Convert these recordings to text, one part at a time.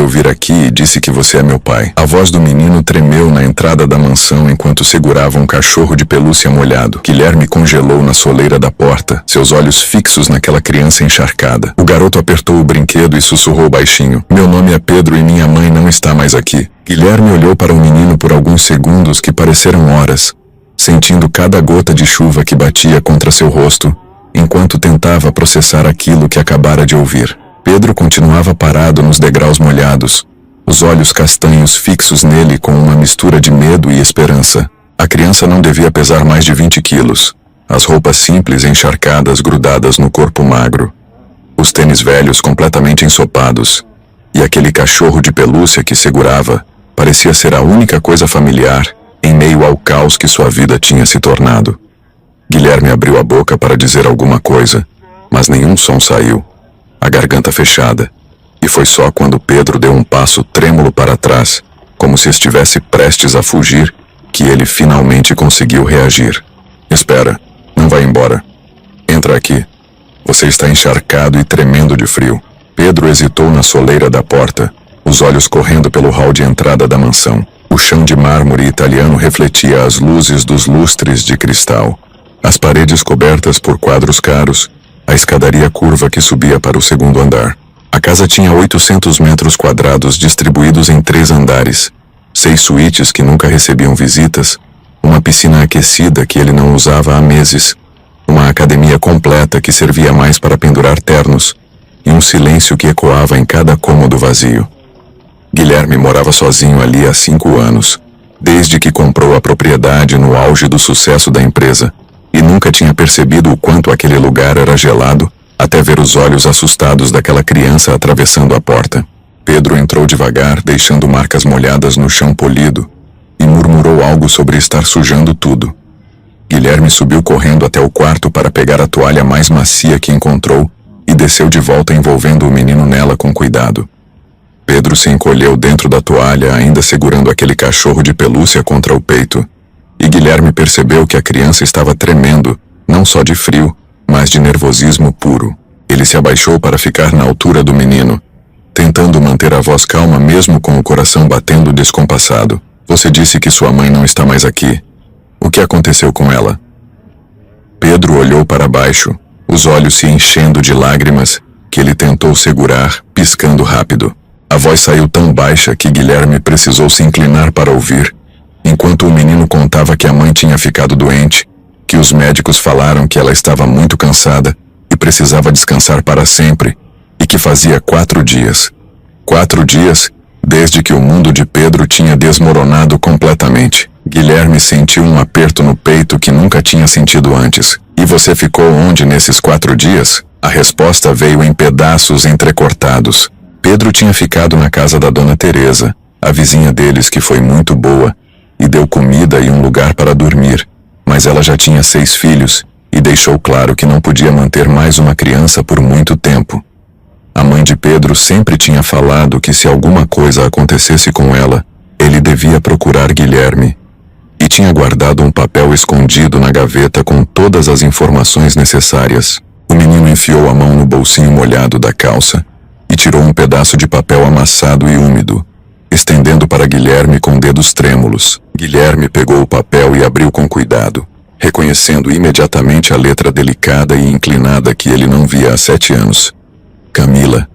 eu vir aqui e disse que você é meu pai. A voz do menino tremeu na entrada da mansão enquanto segurava um cachorro de pelúcia molhado. Guilherme congelou na soleira da porta, seus olhos fixos naquela criança encharcada. O garoto apertou o brinquedo e sussurrou baixinho: meu nome é Pedro e minha mãe não está mais aqui. Guilherme olhou para o menino por alguns segundos que pareceram horas, sentindo cada gota de chuva que batia contra seu rosto, enquanto tentava processar aquilo que acabara de ouvir. Pedro continuava parado nos degraus molhados, os olhos castanhos fixos nele com uma mistura de medo e esperança. A criança não devia pesar mais de 20 quilos, as roupas simples encharcadas grudadas no corpo magro, os tênis velhos completamente ensopados, e aquele cachorro de pelúcia que segurava parecia ser a única coisa familiar em meio ao caos que sua vida tinha se tornado. Guilherme abriu a boca para dizer alguma coisa, mas nenhum som saiu, a garganta fechada, e foi só quando Pedro deu um passo trêmulo para trás, como se estivesse prestes a fugir, que ele finalmente conseguiu reagir. Espera, não vai embora. Entra aqui. Você está encharcado e tremendo de frio. Pedro hesitou na soleira da porta, os olhos correndo pelo hall de entrada da mansão. O chão de mármore italiano refletia as luzes dos lustres de cristal. As paredes cobertas por quadros caros, a escadaria curva que subia para o segundo andar. A casa tinha 800 metros quadrados distribuídos em 3 andares, 6 suítes que nunca recebiam visitas, uma piscina aquecida que ele não usava há meses, uma academia completa que servia mais para pendurar ternos, e um silêncio que ecoava em cada cômodo vazio. Guilherme morava sozinho ali há 5 anos, desde que comprou a propriedade no auge do sucesso da empresa, e nunca tinha percebido o quanto aquele lugar era gelado, até ver os olhos assustados daquela criança atravessando a porta. Pedro entrou devagar, deixando marcas molhadas no chão polido, e murmurou algo sobre estar sujando tudo. Guilherme subiu correndo até o quarto para pegar a toalha mais macia que encontrou e desceu de volta envolvendo o menino nela com cuidado. Pedro se encolheu dentro da toalha, ainda segurando aquele cachorro de pelúcia contra o peito, e Guilherme percebeu que a criança estava tremendo, não só de frio, mas de nervosismo puro. Ele se abaixou para ficar na altura do menino, tentando manter a voz calma mesmo com o coração batendo descompassado. Você disse que sua mãe não está mais aqui. O que aconteceu com ela? Pedro olhou para baixo, os olhos se enchendo de lágrimas, que ele tentou segurar, piscando rápido. A voz saiu tão baixa que Guilherme precisou se inclinar para ouvir, enquanto o menino contava que a mãe tinha ficado doente, que os médicos falaram que ela estava muito cansada e precisava descansar para sempre, e que fazia 4 dias. 4 dias, desde que o mundo de Pedro tinha desmoronado completamente. Guilherme sentiu um aperto no peito que nunca tinha sentido antes. E você ficou onde nesses 4 dias? A resposta veio em pedaços entrecortados. Pedro tinha ficado na casa da dona Teresa, a vizinha deles que foi muito boa, e deu comida e um lugar para dormir, mas ela já tinha 6 filhos, e deixou claro que não podia manter mais uma criança por muito tempo. A mãe de Pedro sempre tinha falado que se alguma coisa acontecesse com ela, ele devia procurar Guilherme, e tinha guardado um papel escondido na gaveta com todas as informações necessárias. O menino enfiou a mão no bolsinho molhado da calça e tirou um pedaço de papel amassado e úmido, estendendo para Guilherme com dedos trêmulos. Guilherme pegou o papel e abriu com cuidado, reconhecendo imediatamente a letra delicada e inclinada que ele não via há 7 anos. Camila.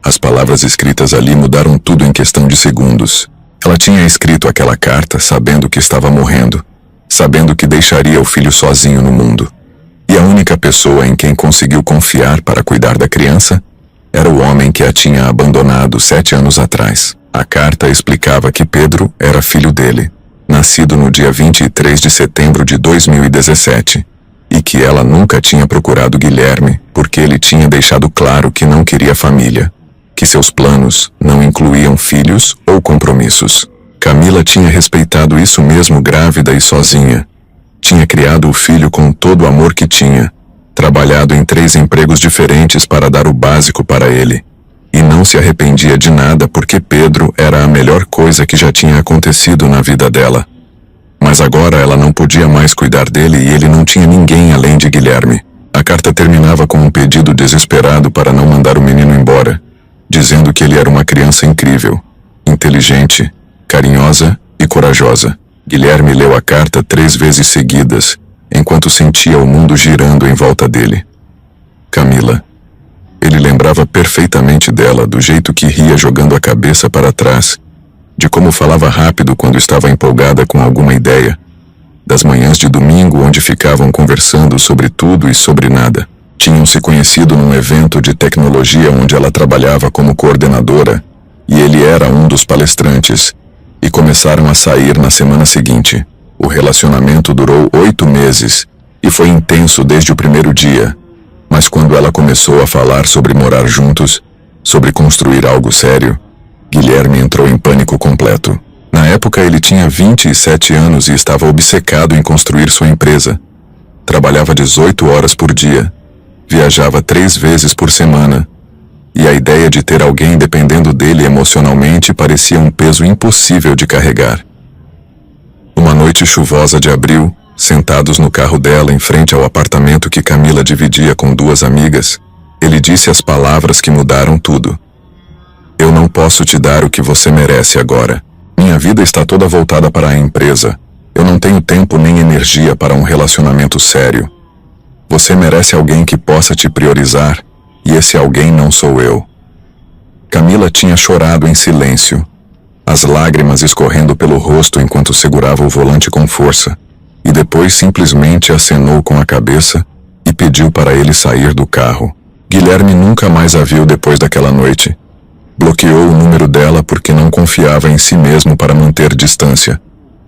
As palavras escritas ali mudaram tudo em questão de segundos. Ela tinha escrito aquela carta sabendo que estava morrendo, sabendo que deixaria o filho sozinho no mundo. E a única pessoa em quem conseguiu confiar para cuidar da criança era o homem que a tinha abandonado 7 anos atrás. A carta explicava que Pedro era filho dele, nascido no dia 23 de setembro de 2017, e que ela nunca tinha procurado Guilherme porque ele tinha deixado claro que não queria família, que seus planos não incluíam filhos ou compromissos. Camila tinha respeitado isso mesmo grávida e sozinha. Tinha criado o filho com todo o amor que tinha, trabalhado em 3 empregos diferentes para dar o básico para ele, e não se arrependia de nada porque Pedro era a melhor coisa que já tinha acontecido na vida dela. Mas agora ela não podia mais cuidar dele e ele não tinha ninguém além de Guilherme. A carta terminava com um pedido desesperado para não mandar o menino embora, dizendo que ele era uma criança incrível, inteligente, carinhosa e corajosa. Guilherme leu a carta 3 vezes seguidas, enquanto sentia o mundo girando em volta dele. Camila. Ele lembrava perfeitamente dela, do jeito que ria jogando a cabeça para trás, de como falava rápido quando estava empolgada com alguma ideia, das manhãs de domingo onde ficavam conversando sobre tudo e sobre nada. Tinham se conhecido num evento de tecnologia onde ela trabalhava como coordenadora e ele era um dos palestrantes, e começaram a sair na semana seguinte. O relacionamento durou 8 meses e foi intenso desde o primeiro dia, mas quando ela começou a falar sobre morar juntos, sobre construir algo sério, Guilherme entrou em pânico completo. Na época ele tinha 27 anos e estava obcecado em construir sua empresa. Trabalhava 18 horas por dia, viajava 3 vezes por semana, e a ideia de ter alguém dependendo dele emocionalmente parecia um peso impossível de carregar. Uma noite chuvosa de abril, sentados no carro dela em frente ao apartamento que Camila dividia com 2 amigas, ele disse as palavras que mudaram tudo. Eu não posso te dar o que você merece agora. Minha vida está toda voltada para a empresa. Eu não tenho tempo nem energia para um relacionamento sério. Você merece alguém que possa te priorizar, e esse alguém não sou eu. Camila tinha chorado em silêncio, as lágrimas escorrendo pelo rosto enquanto segurava o volante com força, e depois simplesmente acenou com a cabeça e pediu para ele sair do carro. Guilherme nunca mais a viu depois daquela noite. Bloqueou o número dela porque não confiava em si mesmo para manter distância,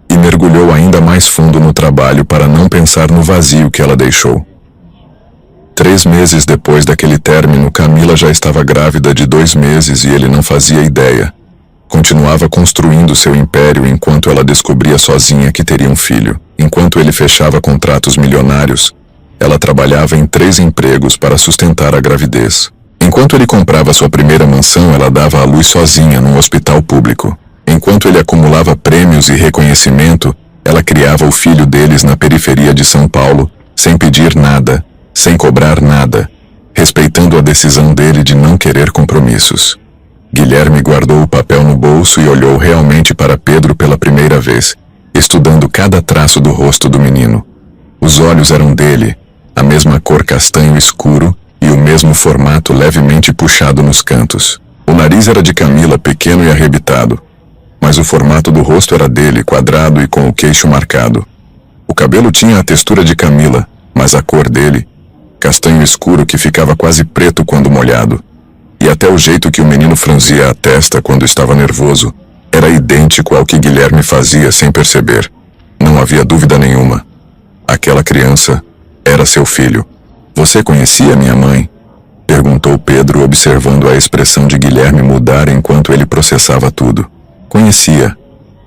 e mergulhou ainda mais fundo no trabalho para não pensar no vazio que ela deixou. 3 meses depois daquele término, Camila já estava grávida de 2 meses e ele não fazia ideia. Continuava construindo seu império enquanto ela descobria sozinha que teria um filho. Enquanto ele fechava contratos milionários, ela trabalhava em 3 empregos para sustentar a gravidez. Enquanto ele comprava sua primeira mansão, ela dava à luz sozinha num hospital público. Enquanto ele acumulava prêmios e reconhecimento, ela criava o filho deles na periferia de São Paulo, sem pedir nada, sem cobrar nada, respeitando a decisão dele de não querer compromissos. Guilherme guardou o papel no bolso e olhou realmente para Pedro pela primeira vez, estudando cada traço do rosto do menino. Os olhos eram dele, a mesma cor castanho escuro e o mesmo formato levemente puxado nos cantos. O nariz era de Camila, pequeno e arrebitado, mas o formato do rosto era dele, quadrado e com o queixo marcado. O cabelo tinha a textura de Camila, mas a cor dele, castanho escuro que ficava quase preto quando molhado, e até o jeito que o menino franzia a testa quando estava nervoso, era idêntico ao que Guilherme fazia sem perceber. Não havia dúvida nenhuma. Aquela criança era seu filho. Você conhecia minha mãe? Perguntou Pedro, observando a expressão de Guilherme mudar enquanto ele processava tudo. Conhecia.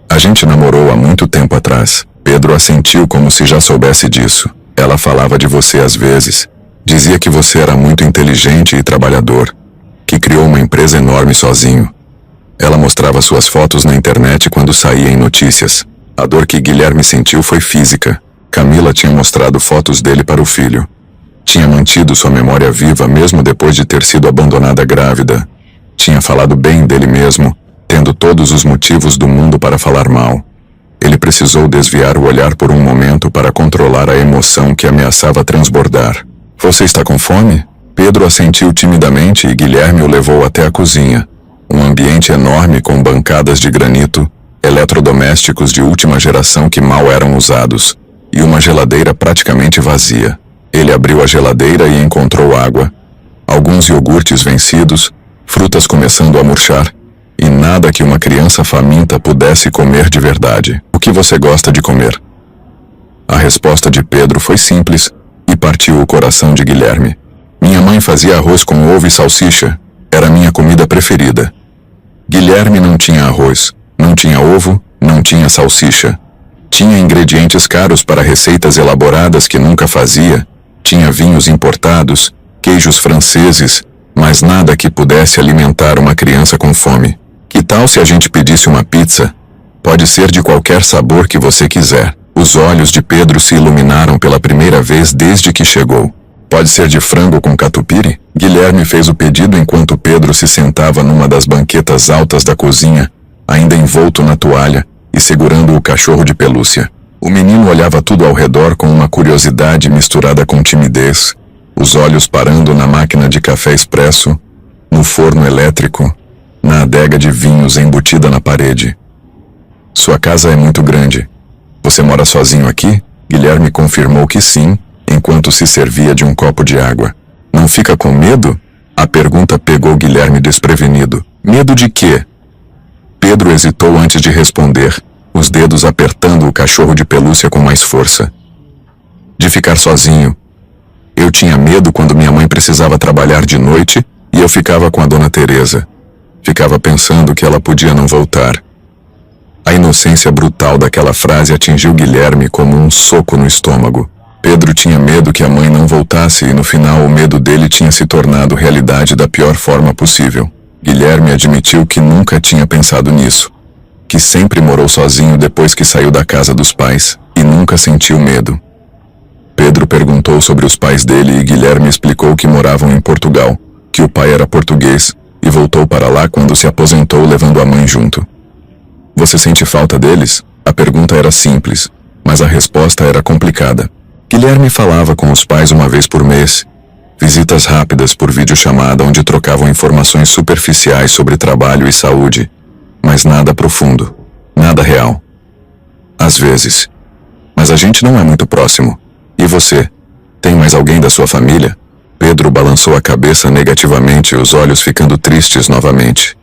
A gente namorou há muito tempo atrás. Pedro assentiu como se já soubesse disso. Ela falava de você às vezes. Dizia que você era muito inteligente e trabalhador, que criou uma empresa enorme sozinho. Ela mostrava suas fotos na internet quando saía em notícias. A dor que Guilherme sentiu foi física. Camila tinha mostrado fotos dele para o filho. Tinha mantido sua memória viva mesmo depois de ter sido abandonada grávida. Tinha falado bem dele mesmo, tendo todos os motivos do mundo para falar mal. Ele precisou desviar o olhar por um momento para controlar a emoção que ameaçava transbordar. Você está com fome? Pedro assentiu timidamente e Guilherme o levou até a cozinha. Um ambiente enorme com bancadas de granito, eletrodomésticos de última geração que mal eram usados, e uma geladeira praticamente vazia. Ele abriu a geladeira e encontrou água, alguns iogurtes vencidos, frutas começando a murchar, e nada que uma criança faminta pudesse comer de verdade. O que você gosta de comer? A resposta de Pedro foi simples e partiu o coração de Guilherme. Minha mãe fazia arroz com ovo e salsicha. Era minha comida preferida. Guilherme não tinha arroz, não tinha ovo, não tinha salsicha. Tinha ingredientes caros para receitas elaboradas que nunca fazia. Tinha vinhos importados, queijos franceses, mas nada que pudesse alimentar uma criança com fome. Que tal se a gente pedisse uma pizza? Pode ser de qualquer sabor que você quiser. Os olhos de Pedro se iluminaram pela primeira vez desde que chegou. Pode ser de frango com catupiry? Guilherme fez o pedido enquanto Pedro se sentava numa das banquetas altas da cozinha, ainda envolto na toalha e segurando o cachorro de pelúcia. O menino olhava tudo ao redor com uma curiosidade misturada com timidez, os olhos parando na máquina de café expresso, no forno elétrico, na adega de vinhos embutida na parede. Sua casa é muito grande. Você mora sozinho aqui? Guilherme confirmou que sim, enquanto se servia de um copo de água. Não fica com medo? A pergunta pegou Guilherme desprevenido. Medo de quê? Pedro hesitou antes de responder, os dedos apertando o cachorro de pelúcia com mais força. De ficar sozinho. Eu tinha medo quando minha mãe precisava trabalhar de noite e eu ficava com a dona Teresa. Ficava pensando que ela podia não voltar. A inocência brutal daquela frase atingiu Guilherme como um soco no estômago. Pedro tinha medo que a mãe não voltasse e no final o medo dele tinha se tornado realidade da pior forma possível. Guilherme admitiu que nunca tinha pensado nisso, que sempre morou sozinho depois que saiu da casa dos pais e nunca sentiu medo. Pedro perguntou sobre os pais dele e Guilherme explicou que moravam em Portugal, que o pai era português e voltou para lá quando se aposentou levando a mãe junto. Você sente falta deles? A pergunta era simples, mas a resposta era complicada. Guilherme falava com os pais uma vez por mês, visitas rápidas por videochamada onde trocavam informações superficiais sobre trabalho e saúde, mas nada profundo, nada real. Às vezes. Mas a gente não é muito próximo. E você? Tem mais alguém da sua família? Pedro balançou a cabeça negativamente, os olhos ficando tristes novamente.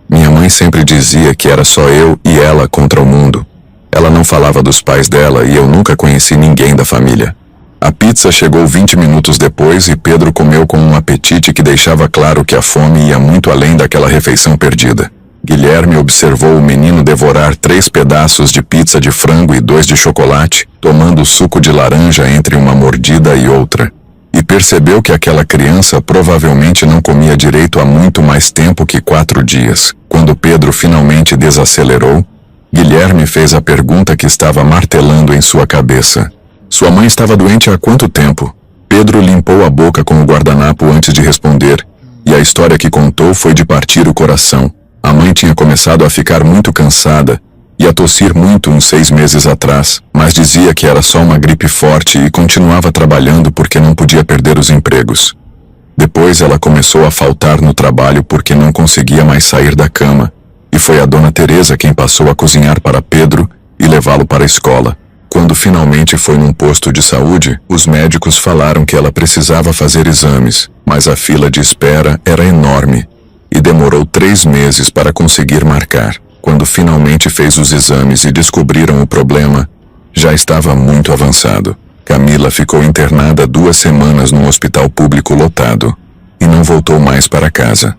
Minha mãe sempre dizia que era só eu e ela contra o mundo. Ela não falava dos pais dela e eu nunca conheci ninguém da família. A pizza chegou 20 minutos depois e Pedro comeu com um apetite que deixava claro que a fome ia muito além daquela refeição perdida. Guilherme observou o menino devorar 3 pedaços de pizza de frango e 2 de chocolate, tomando suco de laranja entre uma mordida e outra. E percebeu que aquela criança provavelmente não comia direito há muito mais tempo que 4 dias. Quando Pedro finalmente desacelerou, Guilherme fez a pergunta que estava martelando em sua cabeça. Sua mãe estava doente há quanto tempo? Pedro limpou a boca com o guardanapo antes de responder, e a história que contou foi de partir o coração. A mãe tinha começado a ficar muito cansada e a tossir muito uns 6 meses atrás, mas dizia que era só uma gripe forte e continuava trabalhando porque não podia perder os empregos. Depois ela começou a faltar no trabalho porque não conseguia mais sair da cama, e foi a dona Teresa quem passou a cozinhar para Pedro e levá-lo para a escola. Quando finalmente foi num posto de saúde, os médicos falaram que ela precisava fazer exames, mas a fila de espera era enorme e demorou 3 meses para conseguir marcar. Quando finalmente fez os exames e descobriram o problema, já estava muito avançado. Camila ficou internada 2 semanas num hospital público lotado e não voltou mais para casa.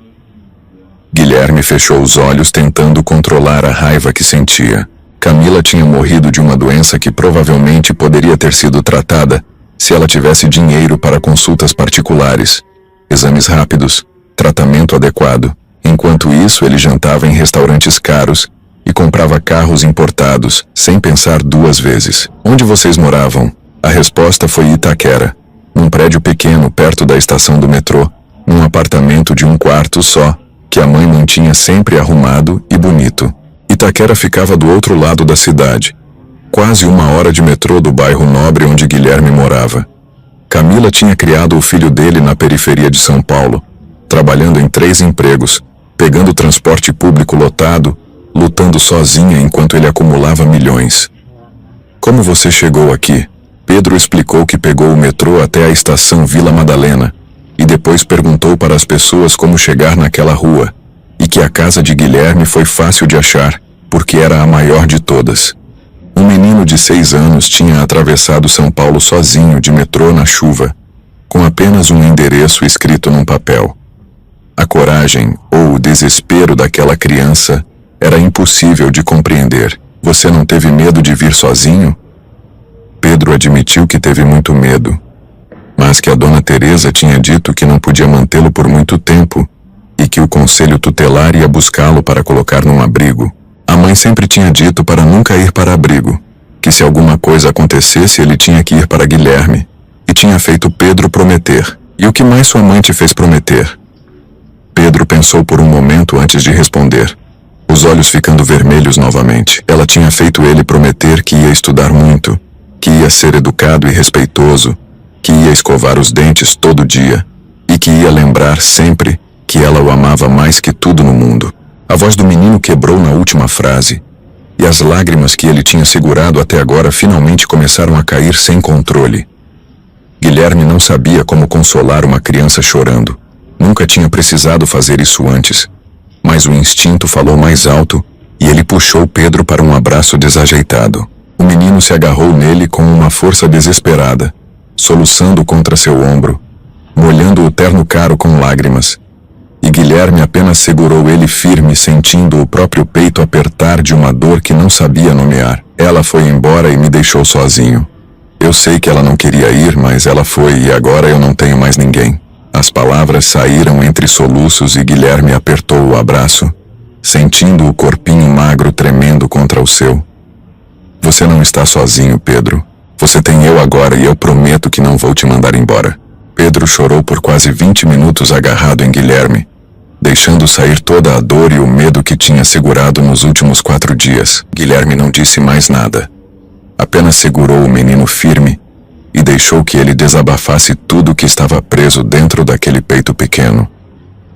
Guilherme fechou os olhos tentando controlar a raiva que sentia. Camila tinha morrido de uma doença que provavelmente poderia ter sido tratada se ela tivesse dinheiro para consultas particulares, exames rápidos, tratamento adequado. Enquanto isso, ele jantava em restaurantes caros e comprava carros importados, sem pensar 2 vezes. Onde vocês moravam? A resposta foi Itaquera, num prédio pequeno perto da estação do metrô, num apartamento de 1 quarto só, que a mãe mantinha sempre arrumado e bonito. Itaquera ficava do outro lado da cidade, quase 1 hora de metrô do bairro nobre onde Guilherme morava. Camila tinha criado o filho dele na periferia de São Paulo, trabalhando em 3 empregos, pegando transporte público lotado, lutando sozinha enquanto ele acumulava milhões. Como você chegou aqui? Pedro explicou que pegou o metrô até a estação Vila Madalena, e depois perguntou para as pessoas como chegar naquela rua, e que a casa de Guilherme foi fácil de achar, porque era a maior de todas. Um menino de 6 anos tinha atravessado São Paulo sozinho de metrô na chuva, com apenas um endereço escrito num papel. A coragem ou o desespero daquela criança era impossível de compreender. Você não teve medo de vir sozinho? Pedro admitiu que teve muito medo, mas que a dona Teresa tinha dito que não podia mantê-lo por muito tempo e que o conselho tutelar ia buscá-lo para colocar num abrigo. A mãe sempre tinha dito para nunca ir para abrigo, que se alguma coisa acontecesse ele tinha que ir para Guilherme, e tinha feito Pedro prometer. E o que mais sua mãe te fez prometer? Pedro pensou por um momento antes de responder, os olhos ficando vermelhos novamente. Ela tinha feito ele prometer que ia estudar muito, que ia ser educado e respeitoso, que ia escovar os dentes todo dia, e que ia lembrar sempre que ela o amava mais que tudo no mundo. A voz do menino quebrou na última frase, e as lágrimas que ele tinha segurado até agora finalmente começaram a cair sem controle. Guilherme não sabia como consolar uma criança chorando. Nunca tinha precisado fazer isso antes. Mas o instinto falou mais alto, e ele puxou Pedro para um abraço desajeitado. O menino se agarrou nele com uma força desesperada, soluçando contra seu ombro, molhando o terno caro com lágrimas. E Guilherme apenas segurou ele firme, sentindo o próprio peito apertar de uma dor que não sabia nomear. Ela foi embora e me deixou sozinho. Eu sei que ela não queria ir, mas ela foi e agora eu não tenho mais ninguém. As palavras saíram entre soluços e Guilherme apertou o abraço, sentindo o corpinho magro tremendo contra o seu. Você não está sozinho, Pedro. Você tem eu agora e eu prometo que não vou te mandar embora. Pedro chorou por quase 20 minutos agarrado em Guilherme, deixando sair toda a dor e o medo que tinha segurado nos últimos 4 dias. Guilherme não disse mais nada. Apenas segurou o menino firme e deixou que ele desabafasse tudo que estava preso dentro daquele peito pequeno.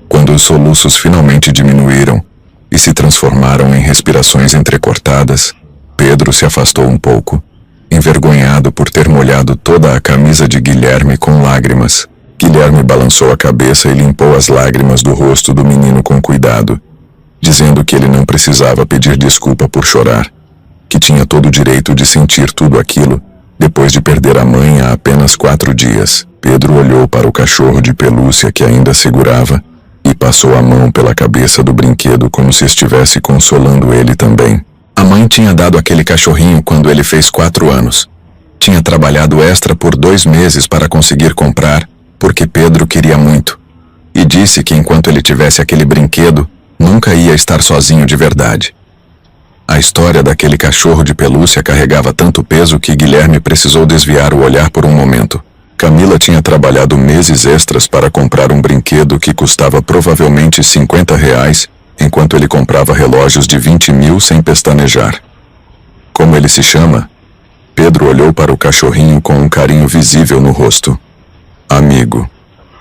Quando os soluços finalmente diminuíram e se transformaram em respirações entrecortadas, Pedro se afastou um pouco, envergonhado por ter molhado toda a camisa de Guilherme com lágrimas. Guilherme balançou a cabeça e limpou as lágrimas do rosto do menino com cuidado, dizendo que ele não precisava pedir desculpa por chorar, que tinha todo o direito de sentir tudo aquilo, depois de perder a mãe há apenas 4 dias. Pedro olhou para o cachorro de pelúcia que ainda segurava e passou a mão pela cabeça do brinquedo como se estivesse consolando ele também. A mãe tinha dado aquele cachorrinho quando ele fez 4 anos. Tinha trabalhado extra por 2 meses para conseguir comprar, porque Pedro queria muito. E disse que enquanto ele tivesse aquele brinquedo, nunca ia estar sozinho de verdade. A história daquele cachorro de pelúcia carregava tanto peso que Guilherme precisou desviar o olhar por um momento. Camila tinha trabalhado meses extras para comprar um brinquedo que custava provavelmente R$50, enquanto ele comprava relógios de 20 mil sem pestanejar. Como ele se chama? Pedro olhou para o cachorrinho com um carinho visível no rosto. Amigo.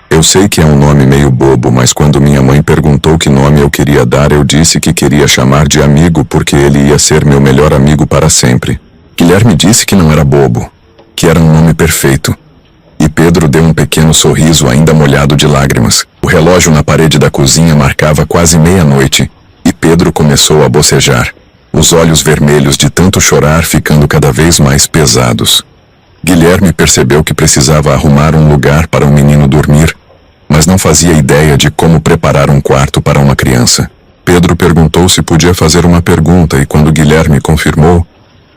Eu sei que é um nome meio bobo, mas quando minha mãe perguntou que nome eu queria dar, eu disse que queria chamar de amigo porque ele ia ser meu melhor amigo para sempre. Guilherme disse que não era bobo, que era um nome perfeito. E Pedro deu um pequeno sorriso ainda molhado de lágrimas. O relógio na parede da cozinha marcava quase meia-noite, e Pedro começou a bocejar, os olhos vermelhos de tanto chorar ficando cada vez mais pesados. Guilherme percebeu que precisava arrumar um lugar para o menino dormir, mas não fazia ideia de como preparar um quarto para uma criança. Pedro perguntou se podia fazer uma pergunta e quando Guilherme confirmou,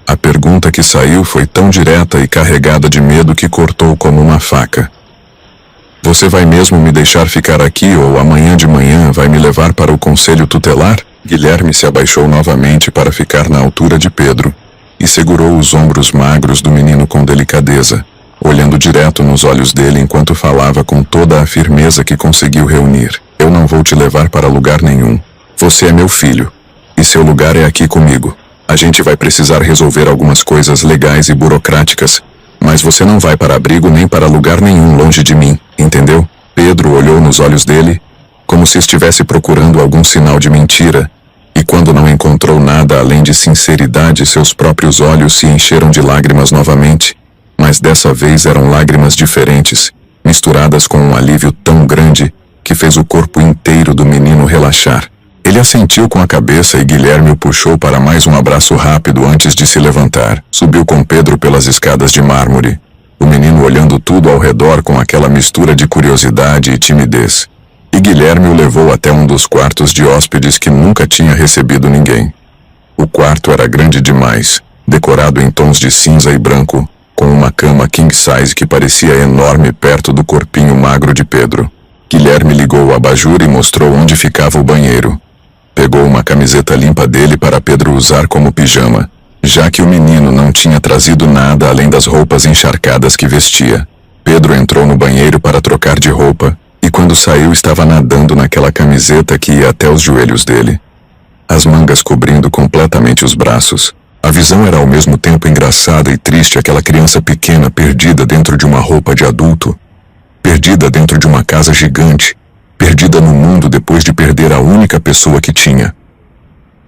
a pergunta que saiu foi tão direta e carregada de medo que cortou como uma faca. Você vai mesmo me deixar ficar aqui ou amanhã de manhã vai me levar para o conselho tutelar? Guilherme se abaixou novamente para ficar na altura de Pedro e segurou os ombros magros do menino com delicadeza, olhando direto nos olhos dele enquanto falava com toda a firmeza que conseguiu reunir. Eu não vou te levar para lugar nenhum. Você é meu filho, e seu lugar é aqui comigo. A gente vai precisar resolver algumas coisas legais e burocráticas, mas você não vai para abrigo nem para lugar nenhum longe de mim, entendeu? Pedro olhou nos olhos dele, como se estivesse procurando algum sinal de mentira, e quando não encontrou nada além de sinceridade, seus próprios olhos se encheram de lágrimas novamente, mas dessa vez eram lágrimas diferentes, misturadas com um alívio tão grande que fez o corpo inteiro do menino relaxar. Ele assentiu com a cabeça e Guilherme o puxou para mais um abraço rápido antes de se levantar. Subiu com Pedro pelas escadas de mármore, o menino olhando tudo ao redor com aquela mistura de curiosidade e timidez. E Guilherme o levou até um dos quartos de hóspedes que nunca tinha recebido ninguém. O quarto era grande demais, decorado em tons de cinza e branco, com uma cama king size que parecia enorme perto do corpinho magro de Pedro. Guilherme ligou o abajur e mostrou onde ficava o banheiro. Pegou uma camiseta limpa dele para Pedro usar como pijama, já que o menino não tinha trazido nada além das roupas encharcadas que vestia. Pedro entrou no banheiro para trocar de roupa, e quando saiu estava nadando naquela camiseta que ia até os joelhos dele. As mangas cobrindo completamente os braços. A visão era ao mesmo tempo engraçada e triste, aquela criança pequena perdida dentro de uma roupa de adulto, perdida dentro de uma casa gigante, perdida no mundo depois de perder a única pessoa que tinha.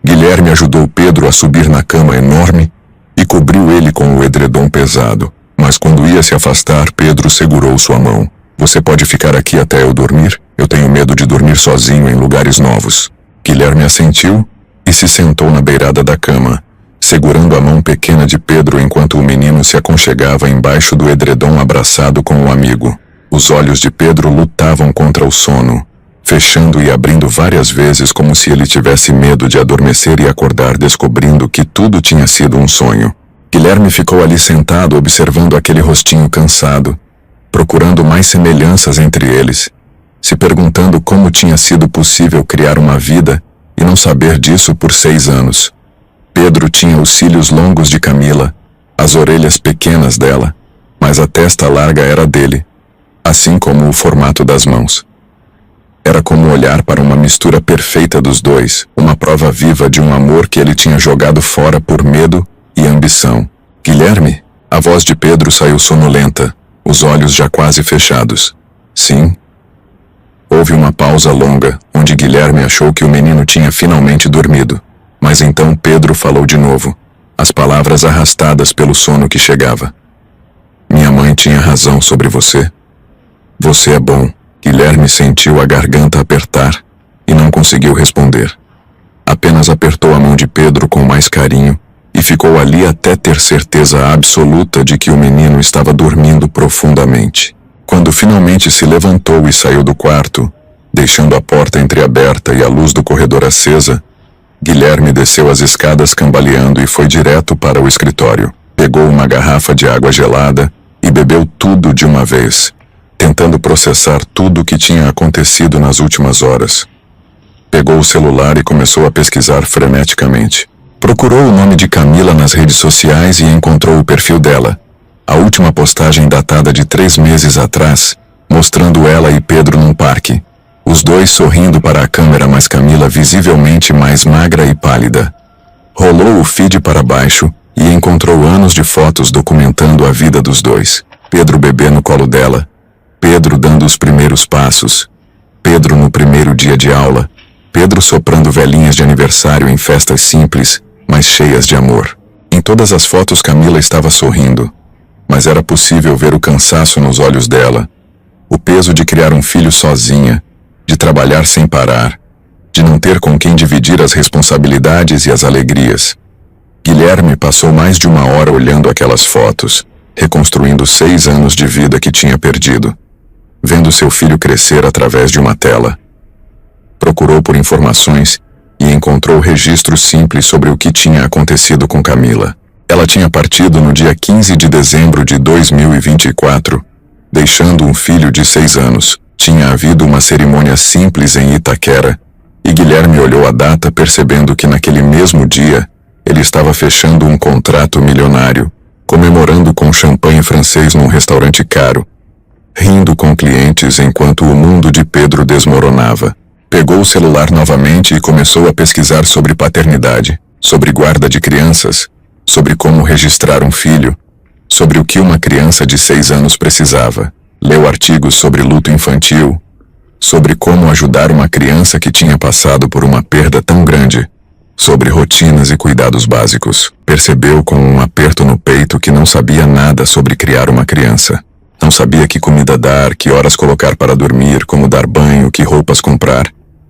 Guilherme ajudou Pedro a subir na cama enorme e cobriu ele com o edredom pesado. Mas quando ia se afastar, Pedro segurou sua mão. Você pode ficar aqui até eu dormir? Eu tenho medo de dormir sozinho em lugares novos. Guilherme assentiu e se sentou na beirada da cama, segurando a mão pequena de Pedro enquanto o menino se aconchegava embaixo do edredom abraçado com o amigo. Os olhos de Pedro lutavam contra o sono, fechando e abrindo várias vezes como se ele tivesse medo de adormecer e acordar descobrindo que tudo tinha sido um sonho. Guilherme ficou ali sentado observando aquele rostinho cansado, procurando mais semelhanças entre eles, se perguntando como tinha sido possível criar uma vida e não saber disso por 6 anos. Pedro tinha os cílios longos de Camila, as orelhas pequenas dela, mas a testa larga era dele, assim como o formato das mãos. Era como olhar para uma mistura perfeita dos dois, uma prova viva de um amor que ele tinha jogado fora por medo e ambição. Guilherme? A voz de Pedro saiu sonolenta, os olhos já quase fechados. Sim? Houve uma pausa longa, onde Guilherme achou que o menino tinha finalmente dormido. Mas então Pedro falou de novo, as palavras arrastadas pelo sono que chegava. Minha mãe tinha razão sobre você. Você é bom. Guilherme sentiu a garganta apertar e não conseguiu responder. Apenas apertou a mão de Pedro com mais carinho e ficou ali até ter certeza absoluta de que o menino estava dormindo profundamente. Quando finalmente se levantou e saiu do quarto, deixando a porta entreaberta e a luz do corredor acesa, Guilherme desceu as escadas cambaleando e foi direto para o escritório. Pegou uma garrafa de água gelada e bebeu tudo de uma vez, tentando processar tudo o que tinha acontecido nas últimas horas. Pegou o celular e começou a pesquisar freneticamente. Procurou o nome de Camila nas redes sociais e encontrou o perfil dela. A última postagem datada de 3 meses atrás, mostrando ela e Pedro num parque. Os dois sorrindo para a câmera, mas Camila visivelmente mais magra e pálida. Rolou o feed para baixo e encontrou anos de fotos documentando a vida dos dois. Pedro bebê no colo dela, Pedro dando os primeiros passos, Pedro no primeiro dia de aula, Pedro soprando velhinhas de aniversário em festas simples, mas cheias de amor. Em todas as fotos Camila estava sorrindo, mas era possível ver o cansaço nos olhos dela, o peso de criar um filho sozinha, de trabalhar sem parar, de não ter com quem dividir as responsabilidades e as alegrias. Guilherme passou mais de 1 hora olhando aquelas fotos, reconstruindo 6 anos de vida que tinha perdido, vendo seu filho crescer através de uma tela. Procurou por informações e encontrou registros simples sobre o que tinha acontecido com Camila. Ela tinha partido no dia 15 de dezembro de 2024, deixando um filho de 6 anos. Tinha havido uma cerimônia simples em Itaquera, e Guilherme olhou a data percebendo que naquele mesmo dia ele estava fechando um contrato milionário, comemorando com champanhe francês num restaurante caro, rindo com clientes enquanto o mundo de Pedro desmoronava. Pegou o celular novamente e começou a pesquisar sobre paternidade, sobre guarda de crianças, sobre como registrar um filho, sobre o que uma criança de 6 anos precisava. Leu artigos sobre luto infantil, sobre como ajudar uma criança que tinha passado por uma perda tão grande, sobre rotinas e cuidados básicos. Percebeu com um aperto no peito que não sabia nada sobre criar uma criança. Não sabia que comida dar, que horas colocar para dormir, como dar banho, que roupas comprar.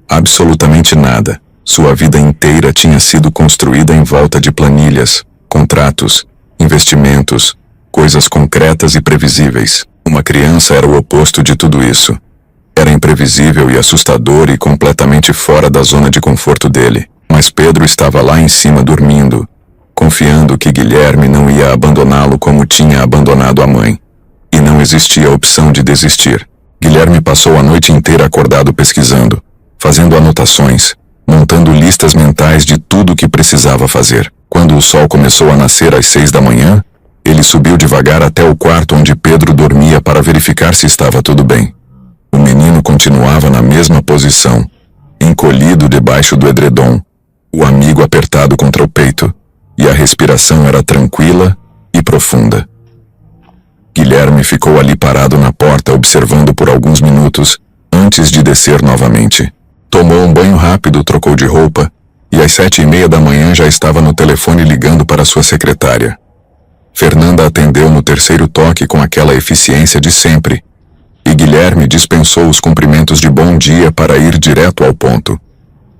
Absolutamente nada. Sua vida inteira tinha sido construída em volta de planilhas, contratos, investimentos, coisas concretas e previsíveis. Uma criança era o oposto de tudo isso. Era imprevisível e assustador e completamente fora da zona de conforto dele. Mas Pedro estava lá em cima dormindo, confiando que Guilherme não ia abandoná-lo como tinha abandonado a mãe. E não existia opção de desistir. Guilherme passou a noite inteira acordado pesquisando, fazendo anotações, montando listas mentais de tudo o que precisava fazer. Quando o sol começou a nascer às 6 da manhã, Ele subiu devagar até o quarto onde Pedro dormia para verificar se estava tudo bem. O menino continuava na mesma posição, encolhido debaixo do edredom, o amigo apertado contra o peito, e a respiração era tranquila e profunda. Guilherme ficou ali parado na porta observando por alguns minutos, antes de descer novamente. Tomou um banho rápido, trocou de roupa, e às 7:30 da manhã já estava no telefone ligando para sua secretária. Fernanda atendeu no terceiro toque com aquela eficiência de sempre, e Guilherme dispensou os cumprimentos de bom dia para ir direto ao ponto.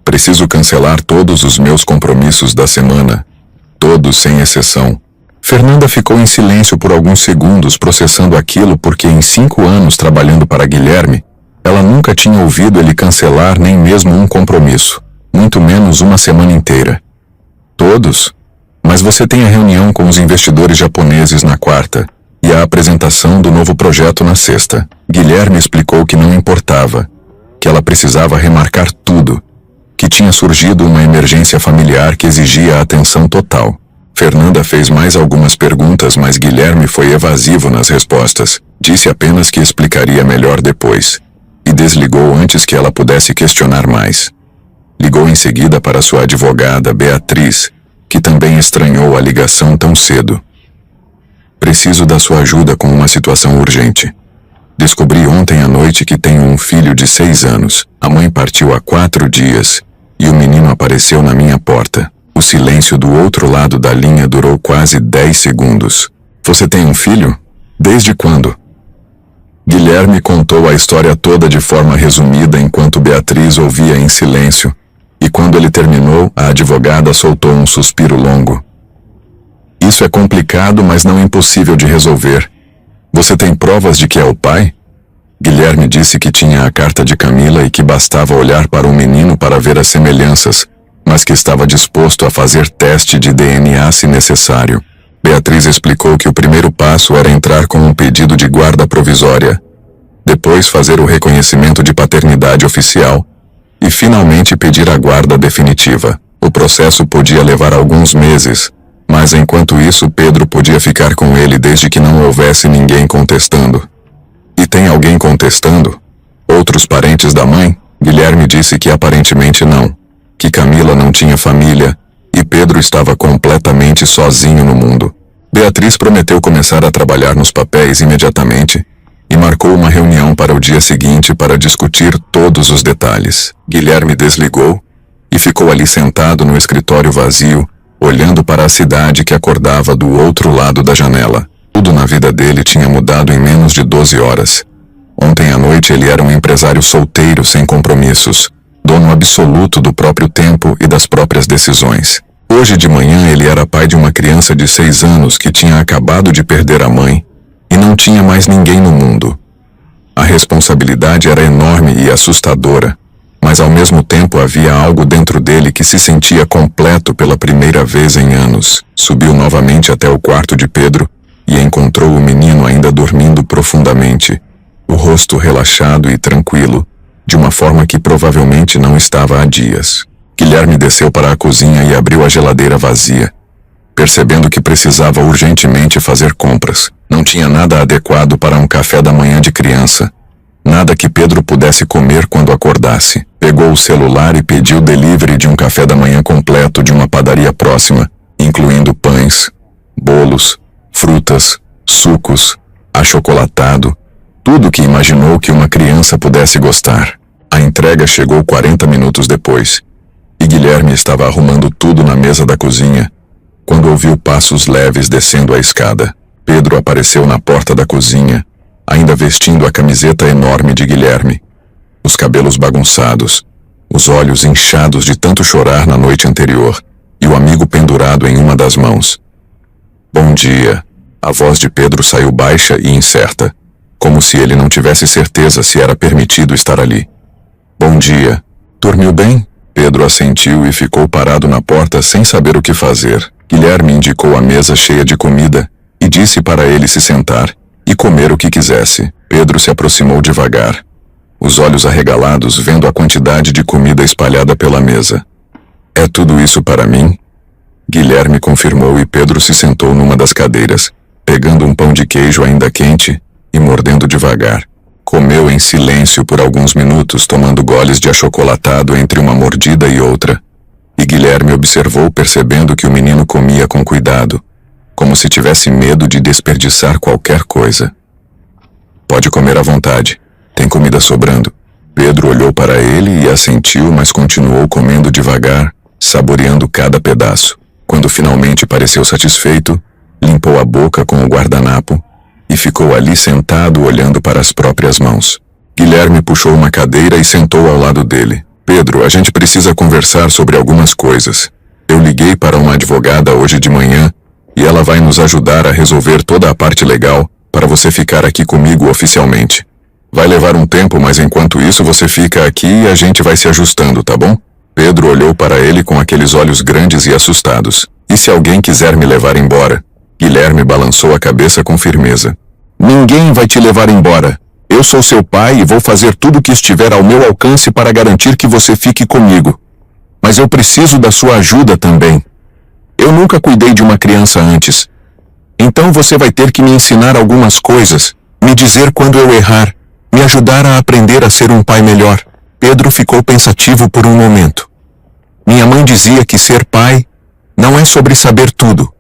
Preciso cancelar todos os meus compromissos da semana, todos sem exceção. Fernanda ficou em silêncio por alguns segundos processando aquilo porque em 5 anos trabalhando para Guilherme, ela nunca tinha ouvido ele cancelar nem mesmo um compromisso, muito menos uma semana inteira. Todos? Mas você tem a reunião com os investidores japoneses na quarta e a apresentação do novo projeto na sexta. Guilherme explicou que não importava, que ela precisava remarcar tudo, que tinha surgido uma emergência familiar que exigia atenção total. Fernanda fez mais algumas perguntas, mas Guilherme foi evasivo nas respostas. Disse apenas que explicaria melhor depois, e desligou antes que ela pudesse questionar mais. Ligou em seguida para sua advogada, Beatriz, que também estranhou a ligação tão cedo. Preciso da sua ajuda com uma situação urgente. Descobri ontem à noite que tenho um filho de 6 anos. A mãe partiu há 4 dias, e o menino apareceu na minha porta. O silêncio do outro lado da linha durou quase 10 segundos. Você tem um filho? Desde quando? Guilherme contou a história toda de forma resumida enquanto Beatriz ouvia em silêncio, e quando ele terminou, a advogada soltou um suspiro longo. Isso é complicado, mas não impossível de resolver. Você tem provas de que é o pai? Guilherme disse que tinha a carta de Camila e que bastava olhar para o menino para ver as semelhanças, mas que estava disposto a fazer teste de DNA se necessário. Beatriz explicou que o primeiro passo era entrar com um pedido de guarda provisória, depois fazer o reconhecimento de paternidade oficial e finalmente pedir a guarda definitiva. O processo podia levar alguns meses, mas enquanto isso Pedro podia ficar com ele desde que não houvesse ninguém contestando. E tem alguém contestando? Outros parentes da mãe? Guilherme disse que aparentemente não, que Camila não tinha família e Pedro estava completamente sozinho no mundo. Beatriz prometeu começar a trabalhar nos papéis imediatamente e marcou uma reunião para o dia seguinte para discutir todos os detalhes. Guilherme desligou e ficou ali sentado no escritório vazio, olhando para a cidade que acordava do outro lado da janela. Tudo na vida dele tinha mudado em menos de 12 horas. Ontem à noite ele era um empresário solteiro sem compromissos, dono absoluto do próprio tempo e das próprias decisões. Hoje de manhã ele era pai de uma criança de 6 anos que tinha acabado de perder a mãe e não tinha mais ninguém no mundo. A responsabilidade era enorme e assustadora, mas ao mesmo tempo havia algo dentro dele que se sentia completo pela primeira vez em anos. Subiu novamente até o quarto de Pedro e encontrou o menino ainda dormindo profundamente, o rosto relaxado e tranquilo, de uma forma que provavelmente não estava há dias. Guilherme desceu para a cozinha e abriu a geladeira vazia, percebendo que precisava urgentemente fazer compras. Não tinha nada adequado para um café da manhã de criança, nada que Pedro pudesse comer quando acordasse. Pegou o celular e pediu delivery de um café da manhã completo de uma padaria próxima, incluindo pães, bolos, frutas, sucos, achocolatado, tudo que imaginou que uma criança pudesse gostar. A entrega chegou 40 minutos depois, e Guilherme estava arrumando tudo na mesa da cozinha, quando ouviu passos leves descendo a escada. Pedro apareceu na porta da cozinha, ainda vestindo a camiseta enorme de Guilherme, os cabelos bagunçados, os olhos inchados de tanto chorar na noite anterior, e o amigo pendurado em uma das mãos. Bom dia. A voz de Pedro saiu baixa e incerta, como se ele não tivesse certeza se era permitido estar ali. Bom dia. Dormiu bem? Pedro assentiu e ficou parado na porta sem saber o que fazer. Guilherme indicou a mesa cheia de comida e disse para ele se sentar e comer o que quisesse. Pedro se aproximou devagar, os olhos arregalados vendo a quantidade de comida espalhada pela mesa. É tudo isso para mim? Guilherme confirmou e Pedro se sentou numa das cadeiras, pegando um pão de queijo ainda quente e mordendo devagar. Comeu em silêncio por alguns minutos, tomando goles de achocolatado entre uma mordida e outra. E Guilherme observou, percebendo que o menino comia com cuidado, como se tivesse medo de desperdiçar qualquer coisa. Pode comer à vontade, tem comida sobrando. Pedro olhou para ele e assentiu, mas continuou comendo devagar, saboreando cada pedaço. Quando finalmente pareceu satisfeito, limpou a boca com o guardanapo e ficou ali sentado olhando para as próprias mãos. Guilherme puxou uma cadeira e sentou ao lado dele. Pedro, a gente precisa conversar sobre algumas coisas. Eu liguei para uma advogada hoje de manhã e ela vai nos ajudar a resolver toda a parte legal para você ficar aqui comigo oficialmente. Vai levar um tempo, mas enquanto isso você fica aqui e a gente vai se ajustando, tá bom? Pedro olhou para ele com aqueles olhos grandes e assustados. E se alguém quiser me levar embora? Guilherme balançou a cabeça com firmeza. Ninguém vai te levar embora. Eu sou seu pai e vou fazer tudo o que estiver ao meu alcance para garantir que você fique comigo. Mas eu preciso da sua ajuda também. Eu nunca cuidei de uma criança antes. Então você vai ter que me ensinar algumas coisas, me dizer quando eu errar, me ajudar a aprender a ser um pai melhor. Pedro ficou pensativo por um momento. Minha mãe dizia que ser pai não é sobre saber tudo.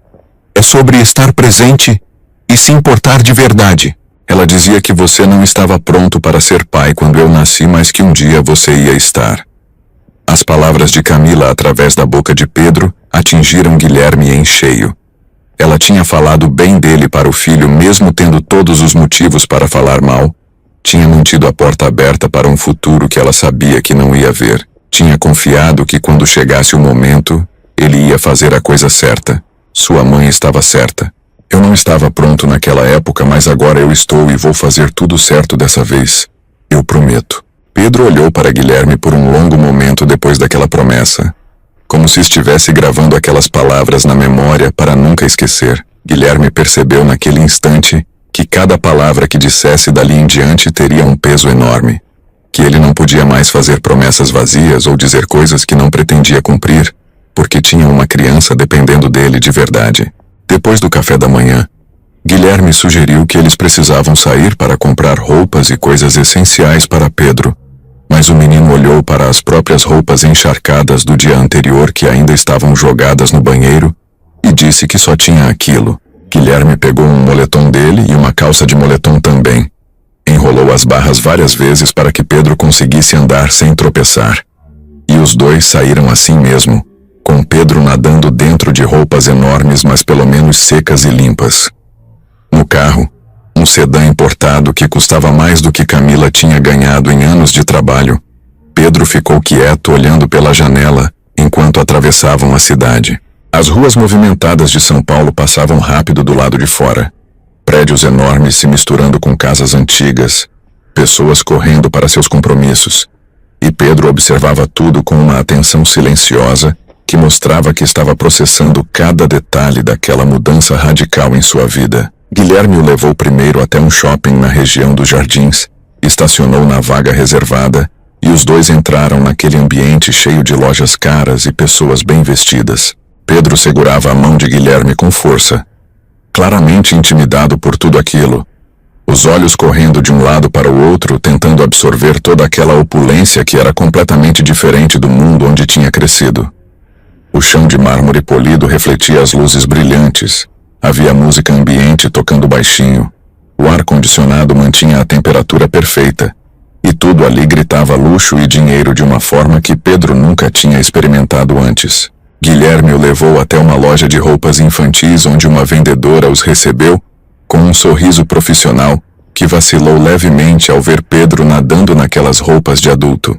É sobre estar presente e se importar de verdade. Ela dizia que você não estava pronto para ser pai quando eu nasci, mas que um dia você ia estar. As palavras de Camila através da boca de Pedro atingiram Guilherme em cheio. Ela tinha falado bem dele para o filho, mesmo tendo todos os motivos para falar mal. Tinha mantido a porta aberta para um futuro que ela sabia que não ia ver. Tinha confiado que quando chegasse o momento, ele ia fazer a coisa certa. Sua mãe estava certa. Eu não estava pronto naquela época, mas agora eu estou e vou fazer tudo certo dessa vez. Eu prometo. Pedro olhou para Guilherme por um longo momento depois daquela promessa, como se estivesse gravando aquelas palavras na memória para nunca esquecer. Guilherme percebeu naquele instante que cada palavra que dissesse dali em diante teria um peso enorme, que ele não podia mais fazer promessas vazias ou dizer coisas que não pretendia cumprir, porque tinha uma criança dependendo dele de verdade. Depois do café da manhã, Guilherme sugeriu que eles precisavam sair para comprar roupas e coisas essenciais para Pedro, mas o menino olhou para as próprias roupas encharcadas do dia anterior que ainda estavam jogadas no banheiro e disse que só tinha aquilo. Guilherme pegou um moletom dele e uma calça de moletom também. Enrolou as barras várias vezes para que Pedro conseguisse andar sem tropeçar. E os dois saíram assim mesmo, com Pedro nadando dentro de roupas enormes, mas pelo menos secas e limpas. No carro, um sedã importado que custava mais do que Camila tinha ganhado em anos de trabalho, Pedro ficou quieto olhando pela janela enquanto atravessavam a cidade. As ruas movimentadas de São Paulo passavam rápido do lado de fora. Prédios enormes se misturando com casas antigas, pessoas correndo para seus compromissos. E Pedro observava tudo com uma atenção silenciosa que mostrava que estava processando cada detalhe daquela mudança radical em sua vida. Guilherme o levou primeiro até um shopping na região dos Jardins, estacionou na vaga reservada e os dois entraram naquele ambiente cheio de lojas caras e pessoas bem vestidas. Pedro segurava a mão de Guilherme com força, claramente intimidado por tudo aquilo, os olhos correndo de um lado para o outro, tentando absorver toda aquela opulência que era completamente diferente do mundo onde tinha crescido. O chão de mármore polido refletia as luzes brilhantes. Havia música ambiente tocando baixinho. O ar-condicionado mantinha a temperatura perfeita. E tudo ali gritava luxo e dinheiro de uma forma que Pedro nunca tinha experimentado antes. Guilherme o levou até uma loja de roupas infantis onde uma vendedora os recebeu com um sorriso profissional que vacilou levemente ao ver Pedro nadando naquelas roupas de adulto.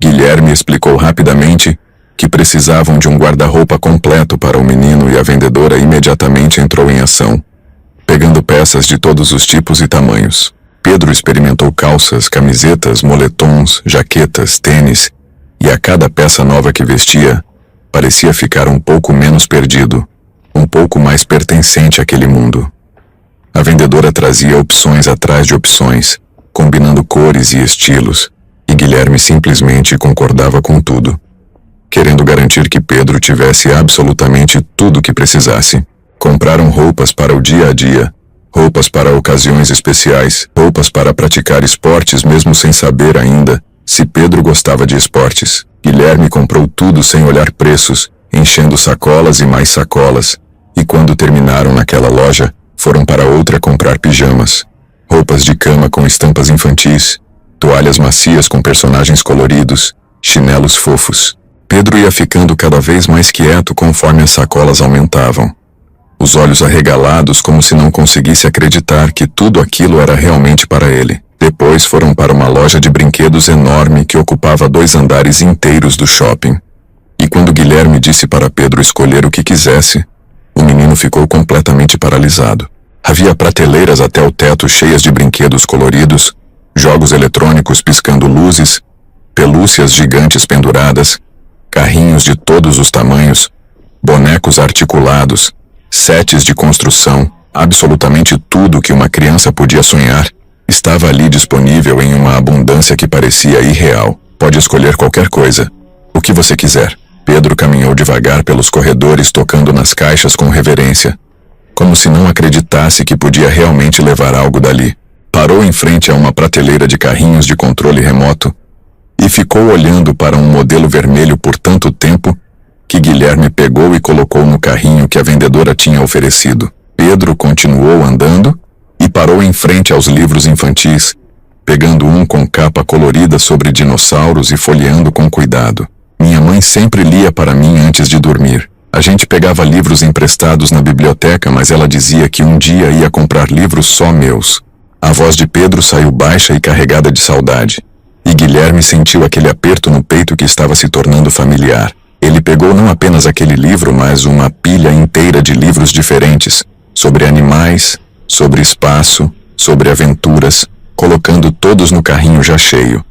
Guilherme explicou rapidamente que precisavam de um guarda-roupa completo para o menino e a vendedora imediatamente entrou em ação, pegando peças de todos os tipos e tamanhos. Pedro experimentou calças, camisetas, moletons, jaquetas, tênis, e a cada peça nova que vestia, parecia ficar um pouco menos perdido, um pouco mais pertencente àquele mundo. A vendedora trazia opções atrás de opções, combinando cores e estilos, e Guilherme simplesmente concordava com tudo, querendo garantir que Pedro tivesse absolutamente tudo o que precisasse. Compraram roupas para o dia a dia, roupas para ocasiões especiais, roupas para praticar esportes mesmo sem saber ainda se Pedro gostava de esportes. Guilherme comprou tudo sem olhar preços, enchendo sacolas e mais sacolas, e quando terminaram naquela loja, foram para outra comprar pijamas, roupas de cama com estampas infantis, toalhas macias com personagens coloridos, chinelos fofos. Pedro ia ficando cada vez mais quieto conforme as sacolas aumentavam. Os olhos arregalados como se não conseguisse acreditar que tudo aquilo era realmente para ele. Depois foram para uma loja de brinquedos enorme que ocupava 2 andares inteiros do shopping. E quando Guilherme disse para Pedro escolher o que quisesse, o menino ficou completamente paralisado. Havia prateleiras até o teto cheias de brinquedos coloridos, jogos eletrônicos piscando luzes, pelúcias gigantes penduradas, carrinhos de todos os tamanhos, bonecos articulados, sets de construção, absolutamente tudo que uma criança podia sonhar, estava ali disponível em uma abundância que parecia irreal. Pode escolher qualquer coisa, o que você quiser. Pedro caminhou devagar pelos corredores tocando nas caixas com reverência, como se não acreditasse que podia realmente levar algo dali. Parou em frente a uma prateleira de carrinhos de controle remoto e ficou olhando para um modelo vermelho por tanto tempo que Guilherme pegou e colocou no carrinho que a vendedora tinha oferecido. Pedro continuou andando e parou em frente aos livros infantis, pegando um com capa colorida sobre dinossauros e folheando com cuidado. Minha mãe sempre lia para mim antes de dormir. A gente pegava livros emprestados na biblioteca, mas ela dizia que um dia ia comprar livros só meus. A voz de Pedro saiu baixa e carregada de saudade, e Guilherme sentiu aquele aperto no peito que estava se tornando familiar. Ele pegou não apenas aquele livro, mas uma pilha inteira de livros diferentes, sobre animais, sobre espaço, sobre aventuras, colocando todos no carrinho já cheio.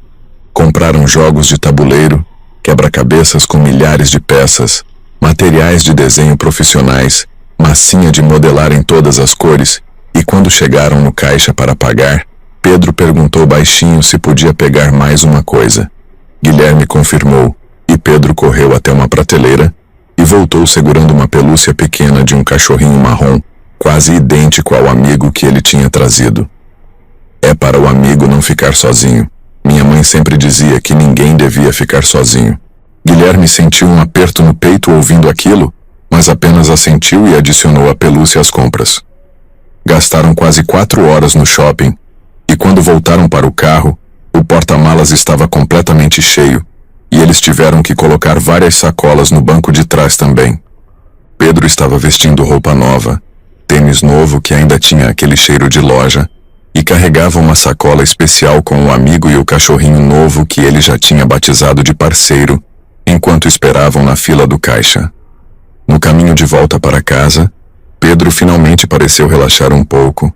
Compraram jogos de tabuleiro, quebra-cabeças com milhares de peças, materiais de desenho profissionais, massinha de modelar em todas as cores, e quando chegaram no caixa para pagar, Pedro perguntou baixinho se podia pegar mais uma coisa. Guilherme confirmou, e Pedro correu até uma prateleira e voltou segurando uma pelúcia pequena de um cachorrinho marrom, quase idêntico ao amigo que ele tinha trazido. É para o amigo não ficar sozinho. Minha mãe sempre dizia que ninguém devia ficar sozinho. Guilherme sentiu um aperto no peito ouvindo aquilo, mas apenas assentiu e adicionou a pelúcia às compras. Gastaram quase 4 horas no shopping, e quando voltaram para o carro, o porta-malas estava completamente cheio, e eles tiveram que colocar várias sacolas no banco de trás também. Pedro estava vestindo roupa nova, tênis novo que ainda tinha aquele cheiro de loja, e carregava uma sacola especial com o amigo e o cachorrinho novo que ele já tinha batizado de parceiro, enquanto esperavam na fila do caixa. No caminho de volta para casa, Pedro finalmente pareceu relaxar um pouco,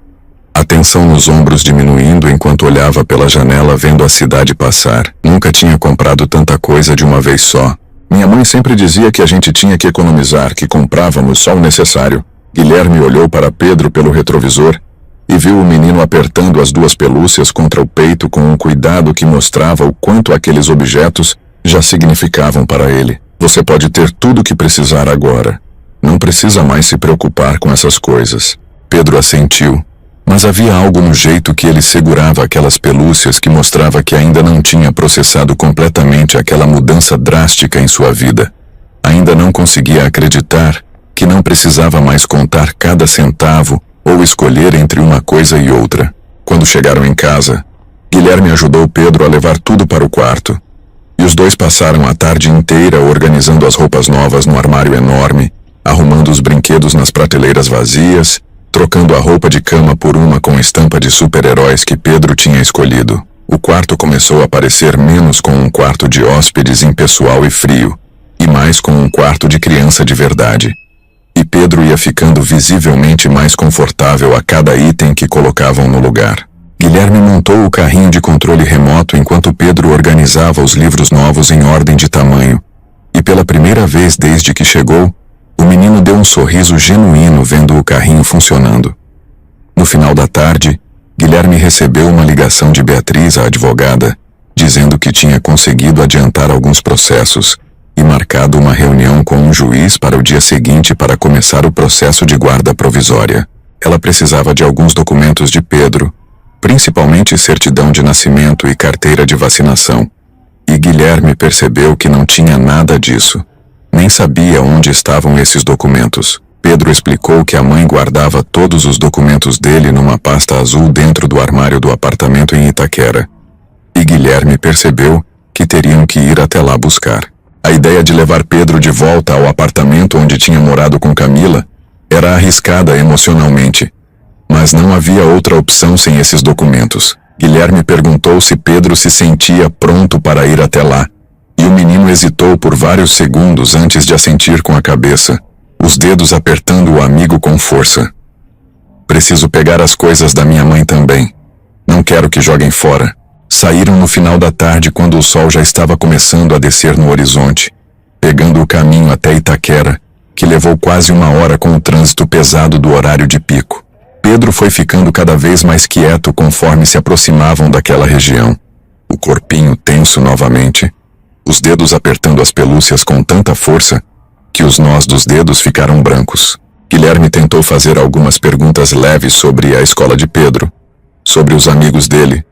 a tensão nos ombros diminuindo enquanto olhava pela janela vendo a cidade passar. Nunca tinha comprado tanta coisa de uma vez só. Minha mãe sempre dizia que a gente tinha que economizar, que comprávamos só o necessário. Guilherme olhou para Pedro pelo retrovisor e viu o menino apertando as 2 pelúcias contra o peito com um cuidado que mostrava o quanto aqueles objetos já significavam para ele. Você pode ter tudo o que precisar agora. Não precisa mais se preocupar com essas coisas. Pedro assentiu, mas havia algo no jeito que ele segurava aquelas pelúcias que mostrava que ainda não tinha processado completamente aquela mudança drástica em sua vida. Ainda não conseguia acreditar que não precisava mais contar cada centavo ou escolher entre uma coisa e outra. Quando chegaram em casa, Guilherme ajudou Pedro a levar tudo para o quarto. E os dois passaram a tarde inteira organizando as roupas novas no armário enorme, arrumando os brinquedos nas prateleiras vazias, trocando a roupa de cama por uma com estampa de super-heróis que Pedro tinha escolhido. O quarto começou a parecer menos com um quarto de hóspedes impessoal e frio, e mais com um quarto de criança de verdade. E Pedro ia ficando visivelmente mais confortável a cada item que colocavam no lugar. Guilherme montou o carrinho de controle remoto enquanto Pedro organizava os livros novos em ordem de tamanho, e pela primeira vez desde que chegou, o menino deu um sorriso genuíno vendo o carrinho funcionando. No final da tarde, Guilherme recebeu uma ligação de Beatriz, a advogada, dizendo que tinha conseguido adiantar alguns processos, e marcado uma reunião com um juiz para o dia seguinte para começar o processo de guarda provisória. Ela precisava de alguns documentos de Pedro, principalmente certidão de nascimento e carteira de vacinação. E Guilherme percebeu que não tinha nada disso. Nem sabia onde estavam esses documentos. Pedro explicou que a mãe guardava todos os documentos dele numa pasta azul dentro do armário do apartamento em Itaquera. E Guilherme percebeu que teriam que ir até lá buscar. A ideia de levar Pedro de volta ao apartamento onde tinha morado com Camila era arriscada emocionalmente, mas não havia outra opção sem esses documentos. Guilherme perguntou se Pedro se sentia pronto para ir até lá, e o menino hesitou por vários segundos antes de assentir com a cabeça, os dedos apertando o amigo com força. Preciso pegar as coisas da minha mãe também. Não quero que joguem fora. Saíram no final da tarde quando o sol já estava começando a descer no horizonte, pegando o caminho até Itaquera, que levou quase 1 hora com o trânsito pesado do horário de pico. Pedro foi ficando cada vez mais quieto conforme se aproximavam daquela região, o corpinho tenso novamente, os dedos apertando as pelúcias com tanta força que os nós dos dedos ficaram brancos. Guilherme tentou fazer algumas perguntas leves sobre a escola de Pedro, sobre os amigos dele,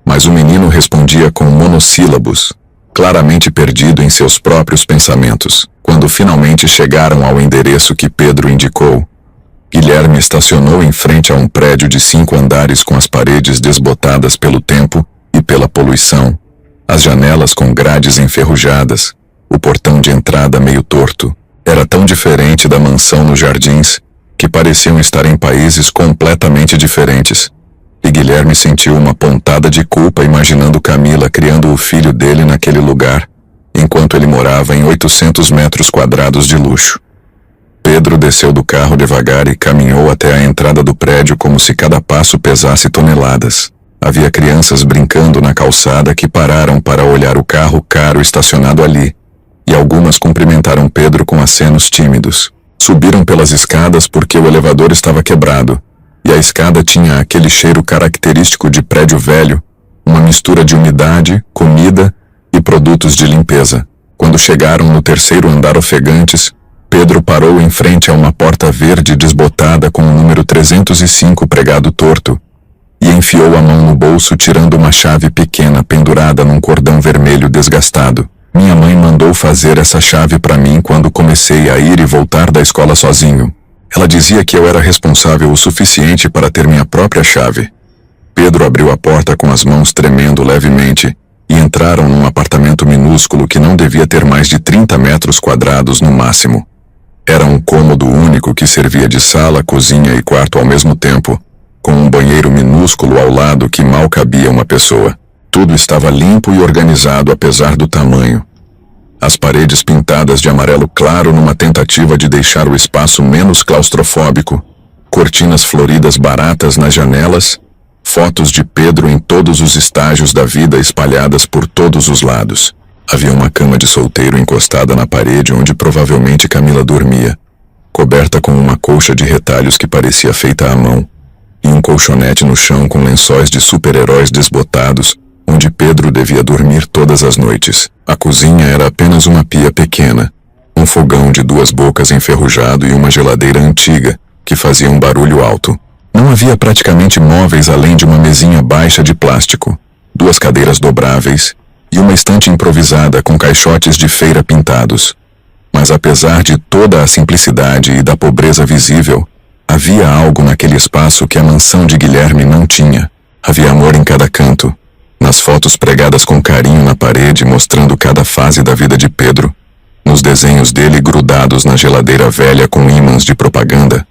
mas o menino respondia com monossílabos, claramente perdido em seus próprios pensamentos. Quando finalmente chegaram ao endereço que Pedro indicou, Guilherme estacionou em frente a um prédio de 5 andares com as paredes desbotadas pelo tempo e pela poluição, as janelas com grades enferrujadas, o portão de entrada meio torto. Era tão diferente da mansão nos jardins, que pareciam estar em países completamente diferentes. E Guilherme sentiu uma pontada de culpa imaginando Camila criando o filho dele naquele lugar, enquanto ele morava em 800 metros quadrados de luxo. Pedro desceu do carro devagar e caminhou até a entrada do prédio como se cada passo pesasse toneladas. Havia crianças brincando na calçada que pararam para olhar o carro caro estacionado ali, e algumas cumprimentaram Pedro com acenos tímidos. Subiram pelas escadas porque o elevador estava quebrado, e a escada tinha aquele cheiro característico de prédio velho, uma mistura de umidade, comida e produtos de limpeza. Quando chegaram no 3º andar ofegantes, Pedro parou em frente a uma porta verde desbotada com o número 305 pregado torto, e enfiou a mão no bolso tirando uma chave pequena pendurada num cordão vermelho desgastado. Minha mãe mandou fazer essa chave para mim quando comecei a ir e voltar da escola sozinho. Ela dizia que eu era responsável o suficiente para ter minha própria chave. Pedro abriu a porta com as mãos tremendo levemente e entraram num apartamento minúsculo que não devia ter mais de 30 metros quadrados no máximo. Era um cômodo único que servia de sala, cozinha e quarto ao mesmo tempo, com um banheiro minúsculo ao lado que mal cabia uma pessoa. Tudo estava limpo e organizado apesar do tamanho. As paredes pintadas de amarelo claro numa tentativa de deixar o espaço menos claustrofóbico, cortinas floridas baratas nas janelas, fotos de Pedro em todos os estágios da vida espalhadas por todos os lados. Havia uma cama de solteiro encostada na parede onde provavelmente Camila dormia, coberta com uma colcha de retalhos que parecia feita à mão, e um colchonete no chão com lençóis de super-heróis desbotados, onde Pedro devia dormir todas as noites. A cozinha era apenas uma pia pequena, um fogão de 2 bocas enferrujado e uma geladeira antiga, que fazia um barulho alto. Não havia praticamente móveis além de uma mesinha baixa de plástico, 2 cadeiras dobráveis e uma estante improvisada com caixotes de feira pintados. Mas apesar de toda a simplicidade e da pobreza visível, havia algo naquele espaço que a mansão de Guilherme não tinha. Havia amor em cada canto, nas fotos pregadas com carinho na parede mostrando cada fase da vida de Pedro, nos desenhos dele grudados na geladeira velha com ímãs de propaganda,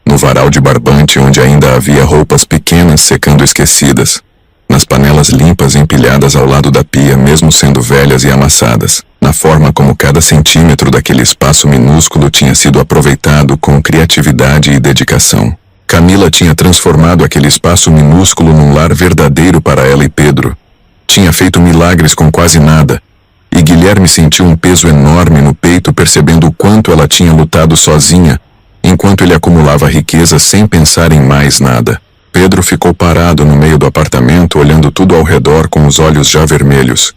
no varal de barbante onde ainda havia roupas pequenas secando esquecidas, nas panelas limpas empilhadas ao lado da pia mesmo sendo velhas e amassadas, na forma como cada centímetro daquele espaço minúsculo tinha sido aproveitado com criatividade e dedicação. Camila tinha transformado aquele espaço minúsculo num lar verdadeiro para ela e Pedro. Tinha feito milagres com quase nada, e Guilherme sentiu um peso enorme no peito percebendo o quanto ela tinha lutado sozinha, enquanto ele acumulava riqueza sem pensar em mais nada. Pedro ficou parado no meio do apartamento olhando tudo ao redor com os olhos já vermelhos,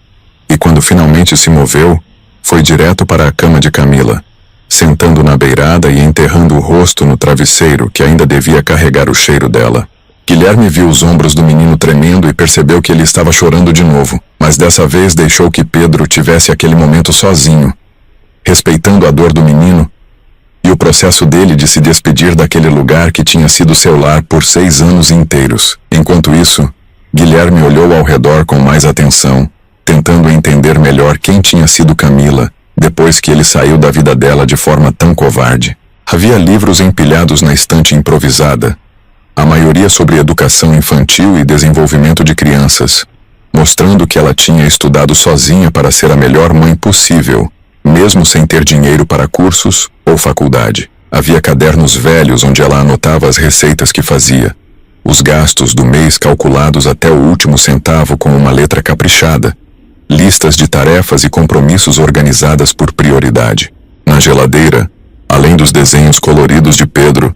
e quando finalmente se moveu, Foi direto para a cama de Camila, sentando na beirada e enterrando o rosto no travesseiro que ainda devia carregar o cheiro dela. Guilherme viu os ombros do menino tremendo e percebeu que ele estava chorando de novo, mas dessa vez deixou que Pedro tivesse aquele momento sozinho, respeitando a dor do menino e o processo dele de se despedir daquele lugar que tinha sido seu lar por 6 anos inteiros. Enquanto isso, Guilherme olhou ao redor com mais atenção, tentando entender melhor quem tinha sido Camila, depois que ele saiu da vida dela de forma tão covarde. Havia livros empilhados na estante improvisada, a maioria sobre educação infantil e desenvolvimento de crianças, mostrando que ela tinha estudado sozinha para ser a melhor mãe possível, mesmo sem ter dinheiro para cursos ou faculdade. Havia cadernos velhos onde ela anotava as receitas que fazia, os gastos do mês calculados até o último centavo com uma letra caprichada, listas de tarefas e compromissos organizadas por prioridade. Na geladeira, além dos desenhos coloridos de Pedro,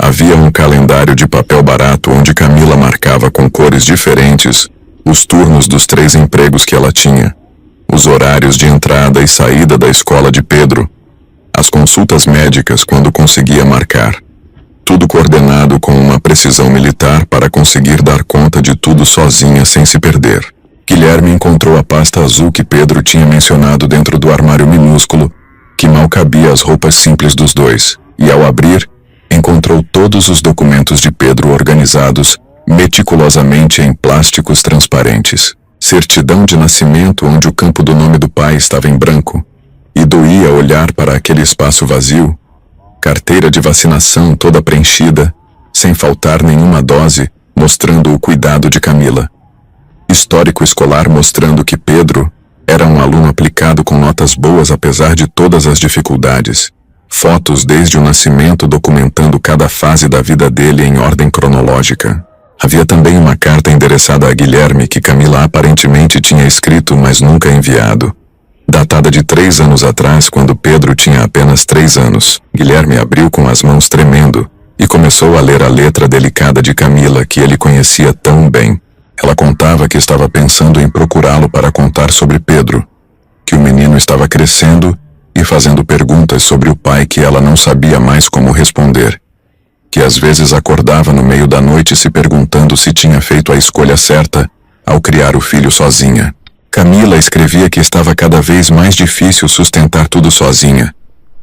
havia um calendário de papel barato onde Camila marcava com cores diferentes os turnos dos 3 empregos que ela tinha, os horários de entrada e saída da escola de Pedro, as consultas médicas quando conseguia marcar. Tudo coordenado com uma precisão militar para conseguir dar conta de tudo sozinha sem se perder. Guilherme encontrou a pasta azul que Pedro tinha mencionado dentro do armário minúsculo, que mal cabia às roupas simples dos dois, e ao abrir, encontrou todos os documentos de Pedro organizados meticulosamente em plásticos transparentes. Certidão de nascimento onde o campo do nome do pai estava em branco, e doía olhar para aquele espaço vazio. Carteira de vacinação toda preenchida, sem faltar nenhuma dose, mostrando o cuidado de Camila. Histórico escolar mostrando que Pedro era um aluno aplicado com notas boas apesar de todas as dificuldades. Fotos desde o nascimento documentando cada fase da vida dele em ordem cronológica. Havia também uma carta endereçada a Guilherme que Camila aparentemente tinha escrito, mas nunca enviado. Datada de 3 anos atrás, quando Pedro tinha apenas 3 anos. Guilherme abriu com as mãos tremendo e começou a ler a letra delicada de Camila que ele conhecia tão bem. Ela contava que estava pensando em procurá-lo para contar sobre Pedro, que o menino estava crescendo e fazendo perguntas sobre o pai que ela não sabia mais como responder, que às vezes acordava no meio da noite se perguntando se tinha feito a escolha certa ao criar o filho sozinha. Camila escrevia que estava cada vez mais difícil sustentar tudo sozinha,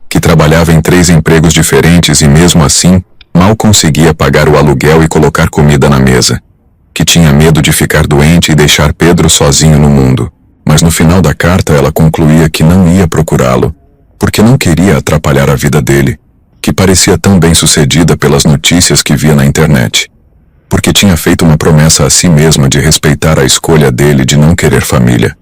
que trabalhava em 3 empregos diferentes e mesmo assim mal conseguia pagar o aluguel e colocar comida na mesa, que tinha medo de ficar doente e deixar Pedro sozinho no mundo. Mas no final da carta ela concluía que não ia procurá-lo, porque não queria atrapalhar a vida dele, que parecia tão bem-sucedida pelas notícias que via na internet, porque tinha feito uma promessa a si mesma de respeitar a escolha dele de não querer família,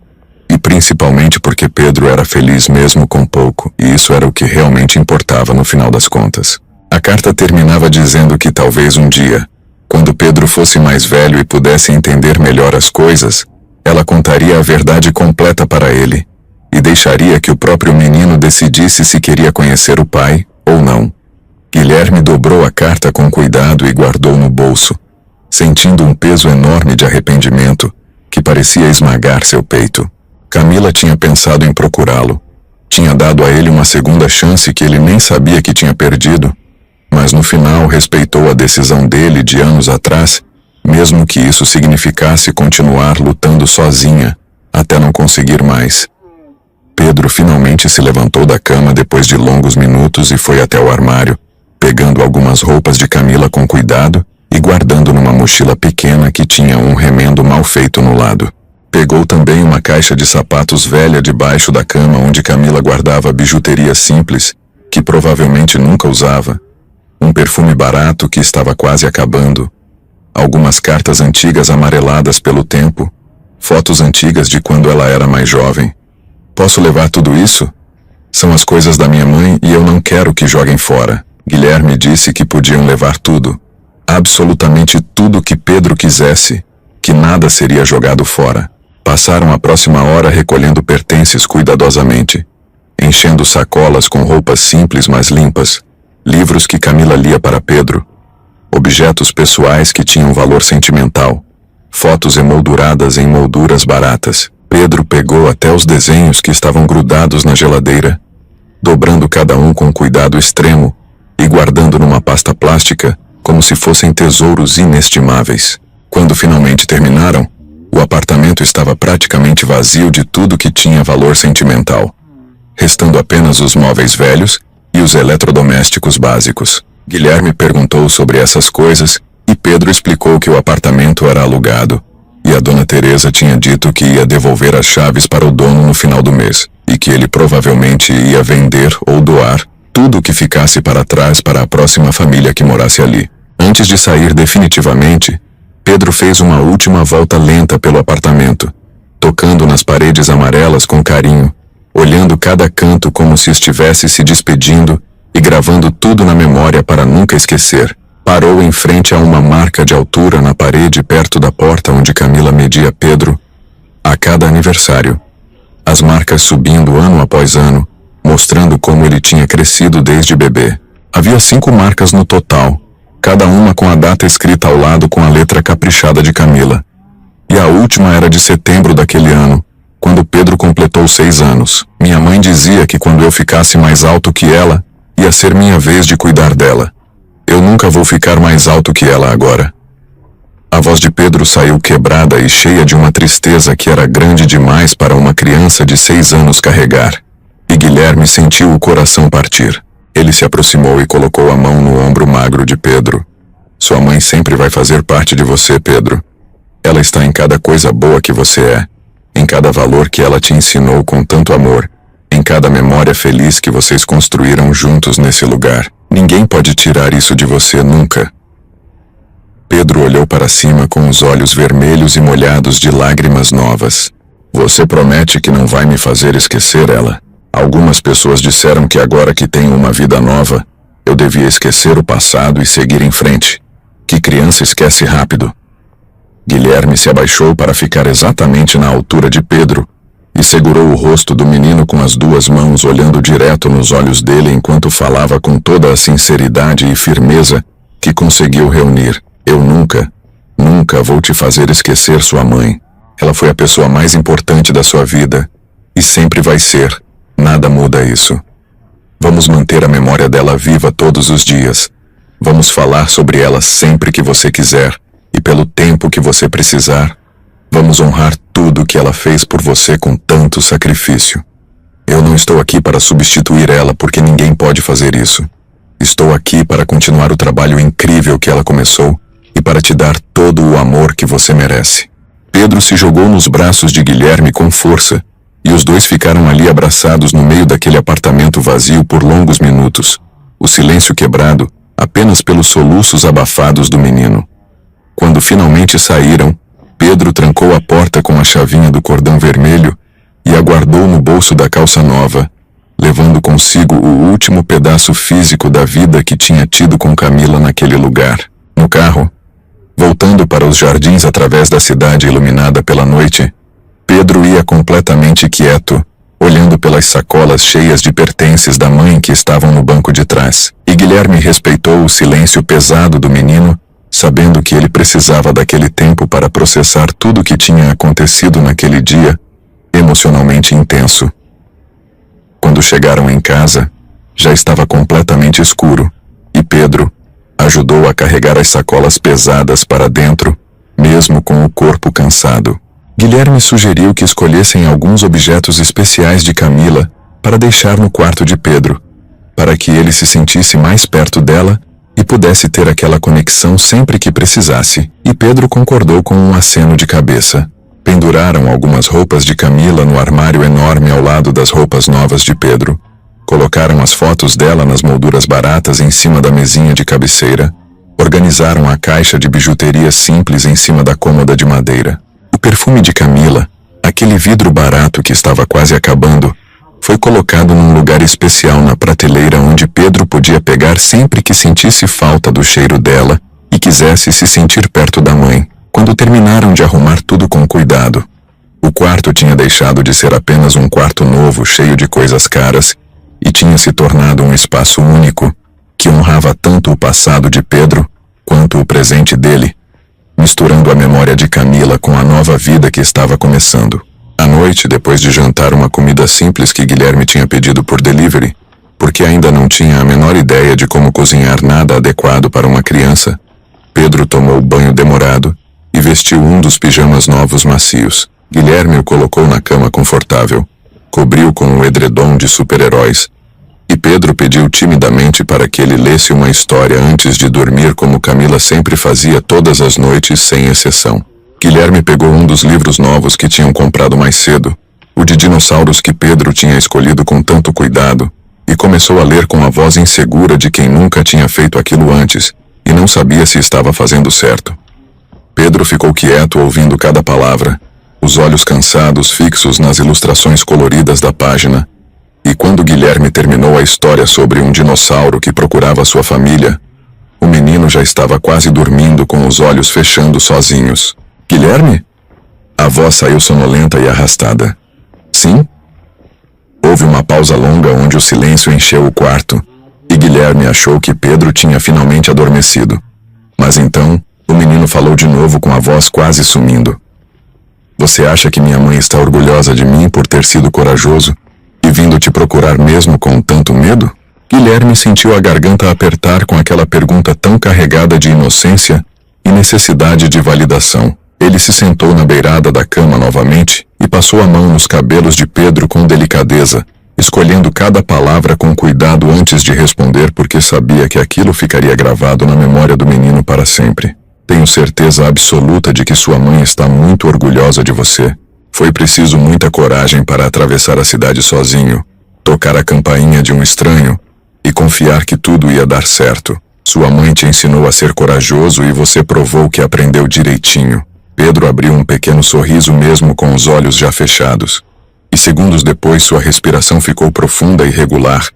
e principalmente porque Pedro era feliz mesmo com pouco, e isso era o que realmente importava no final das contas. A carta terminava dizendo que talvez um dia, quando Pedro fosse mais velho e pudesse entender melhor as coisas, ela contaria a verdade completa para ele, e deixaria que o próprio menino decidisse se queria conhecer o pai ou não. Guilherme dobrou a carta com cuidado e guardou no bolso, sentindo um peso enorme de arrependimento que parecia esmagar seu peito. Camila tinha pensado em procurá-lo, tinha dado a ele uma segunda chance que ele nem sabia que tinha perdido, mas no final respeitou a decisão dele de anos atrás, mesmo que isso significasse continuar lutando sozinha até não conseguir mais. Pedro finalmente se levantou da cama depois de longos minutos e foi até o armário, pegando algumas roupas de Camila com cuidado e guardando numa mochila pequena que tinha um remendo mal feito no lado. Pegou também uma caixa de sapatos velha debaixo da cama onde Camila guardava bijuteria simples, que provavelmente nunca usava, um perfume barato que estava quase acabando, algumas cartas antigas amareladas pelo tempo, fotos antigas de quando ela era mais jovem. Posso levar tudo isso? São as coisas da minha mãe e eu não quero que joguem fora. Guilherme disse que podiam levar tudo, absolutamente tudo que Pedro quisesse, que nada seria jogado fora. Passaram a próxima hora recolhendo pertences cuidadosamente, enchendo sacolas com roupas simples mas limpas, livros que Camila lia para Pedro, objetos pessoais que tinham valor sentimental, fotos emolduradas em molduras baratas, Pedro pegou até os desenhos que estavam grudados na geladeira, dobrando cada um com cuidado extremo e guardando numa pasta plástica como se fossem tesouros inestimáveis. Quando finalmente terminaram, o apartamento estava praticamente vazio de tudo que tinha valor sentimental, restando apenas os móveis velhos e os eletrodomésticos básicos. Guilherme perguntou sobre essas coisas e Pedro explicou que o apartamento era alugado e a dona Teresa tinha dito que ia devolver as chaves para o dono no final do mês e que ele provavelmente ia vender ou doar tudo o que ficasse para trás para a próxima família que morasse ali. Antes de sair definitivamente, Pedro fez uma última volta lenta pelo apartamento, tocando nas paredes amarelas com carinho, olhando cada canto como se estivesse se despedindo e gravando tudo na memória para nunca esquecer. Parou em frente a uma marca de altura na parede perto da porta onde Camila media Pedro a cada aniversário. As marcas subindo ano após ano, mostrando como ele tinha crescido desde bebê. Havia 5 marcas no total, cada uma com a data escrita ao lado com a letra caprichada de Camila. E a última era de setembro daquele ano, quando Pedro completou 6 anos. Minha mãe dizia que quando eu ficasse mais alto que ela, ia ser minha vez de cuidar dela. Eu nunca vou ficar mais alto que ela agora. A voz de Pedro saiu quebrada e cheia de uma tristeza que era grande demais para uma criança de 6 anos carregar. E Guilherme sentiu o coração partir. Ele se aproximou e colocou a mão no ombro magro de Pedro. Sua mãe sempre vai fazer parte de você, Pedro. Ela está em cada coisa boa que você é, em cada valor que ela te ensinou com tanto amor, em cada memória feliz que vocês construíram juntos nesse lugar. Ninguém pode tirar isso de você nunca. Pedro olhou para cima com os olhos vermelhos e molhados de lágrimas novas. Você promete que não vai me fazer esquecer ela? Algumas pessoas disseram que agora que tenho uma vida nova, eu devia esquecer o passado e seguir em frente. Que criança esquece rápido. Guilherme se abaixou para ficar exatamente na altura de Pedro e segurou o rosto do menino com as 2 mãos, olhando direto nos olhos dele enquanto falava com toda a sinceridade e firmeza que conseguiu reunir. Eu nunca vou te fazer esquecer sua mãe. Ela foi a pessoa mais importante da sua vida e sempre vai ser. Nada muda isso. Vamos manter a memória dela viva todos os dias. Vamos falar sobre ela sempre que você quiser e pelo tempo que você precisar. Vamos honrar tudo que ela fez por você com tanto sacrifício. Eu não estou aqui para substituir ela porque ninguém pode fazer isso. Estou aqui para continuar o trabalho incrível que ela começou e para te dar todo o amor que você merece. Pedro se jogou nos braços de Guilherme com força e os dois ficaram ali abraçados no meio daquele apartamento vazio por longos minutos, o silêncio quebrado apenas pelos soluços abafados do menino. Quando finalmente saíram, Pedro trancou a porta com a chavinha do cordão vermelho e a guardou no bolso da calça nova, levando consigo o último pedaço físico da vida que tinha tido com Camila naquele lugar. No carro, voltando para os jardins através da cidade iluminada pela noite, Pedro ia completamente quieto, olhando pelas sacolas cheias de pertences da mãe que estavam no banco de trás. E Guilherme respeitou o silêncio pesado do menino, sabendo que ele precisava daquele tempo para processar tudo o que tinha acontecido naquele dia, emocionalmente intenso. Quando chegaram em casa, já estava completamente escuro, e Pedro ajudou a carregar as sacolas pesadas para dentro, mesmo com o corpo cansado. Guilherme sugeriu que escolhessem alguns objetos especiais de Camila para deixar no quarto de Pedro, para que ele se sentisse mais perto dela e pudesse ter aquela conexão sempre que precisasse, e Pedro concordou com um aceno de cabeça. Penduraram algumas roupas de Camila no armário enorme ao lado das roupas novas de Pedro. Colocaram as fotos dela nas molduras baratas em cima da mesinha de cabeceira. Organizaram a caixa de bijuteria simples em cima da cômoda de madeira. O perfume de Camila, aquele vidro barato que estava quase acabando, foi colocado num lugar especial na prateleira onde Pedro podia pegar sempre que sentisse falta do cheiro dela e quisesse se sentir perto da mãe. Quando terminaram de arrumar tudo com cuidado, o quarto tinha deixado de ser apenas um quarto novo cheio de coisas caras e tinha se tornado um espaço único que honrava tanto o passado de Pedro quanto o presente dele, misturando a memória de Camila com a nova vida que estava começando. À noite, depois de jantar uma comida simples que Guilherme tinha pedido por delivery, porque ainda não tinha a menor ideia de como cozinhar nada adequado para uma criança, Pedro tomou banho demorado e vestiu um dos pijamas novos macios. Guilherme o colocou na cama confortável, cobriu com um edredom de super-heróis, e Pedro pediu timidamente para que ele lesse uma história antes de dormir, como Camila sempre fazia todas as noites sem exceção. Guilherme pegou um dos livros novos que tinham comprado mais cedo, o de dinossauros que Pedro tinha escolhido com tanto cuidado, e começou a ler com a voz insegura de quem nunca tinha feito aquilo antes e não sabia se estava fazendo certo. Pedro ficou quieto ouvindo cada palavra, os olhos cansados fixos nas ilustrações coloridas da página, e quando Guilherme terminou a história sobre um dinossauro que procurava sua família, o menino já estava quase dormindo com os olhos fechando sozinhos. Guilherme? A voz saiu sonolenta e arrastada. Sim? Houve uma pausa longa onde o silêncio encheu o quarto, e Guilherme achou que Pedro tinha finalmente adormecido. Mas então, o menino falou de novo com a voz quase sumindo. Você acha que minha mãe está orgulhosa de mim por ter sido corajoso e vindo te procurar mesmo com tanto medo? Guilherme sentiu a garganta apertar com aquela pergunta tão carregada de inocência e necessidade de validação. Ele se sentou na beirada da cama novamente e passou a mão nos cabelos de Pedro com delicadeza, escolhendo cada palavra com cuidado antes de responder, porque sabia que aquilo ficaria gravado na memória do menino para sempre. Tenho certeza absoluta de que sua mãe está muito orgulhosa de você. Foi preciso muita coragem para atravessar a cidade sozinho, tocar a campainha de um estranho e confiar que tudo ia dar certo. Sua mãe te ensinou a ser corajoso e você provou que aprendeu direitinho. Pedro abriu um pequeno sorriso mesmo com os olhos já fechados. E segundos depois sua respiração ficou profunda e regular,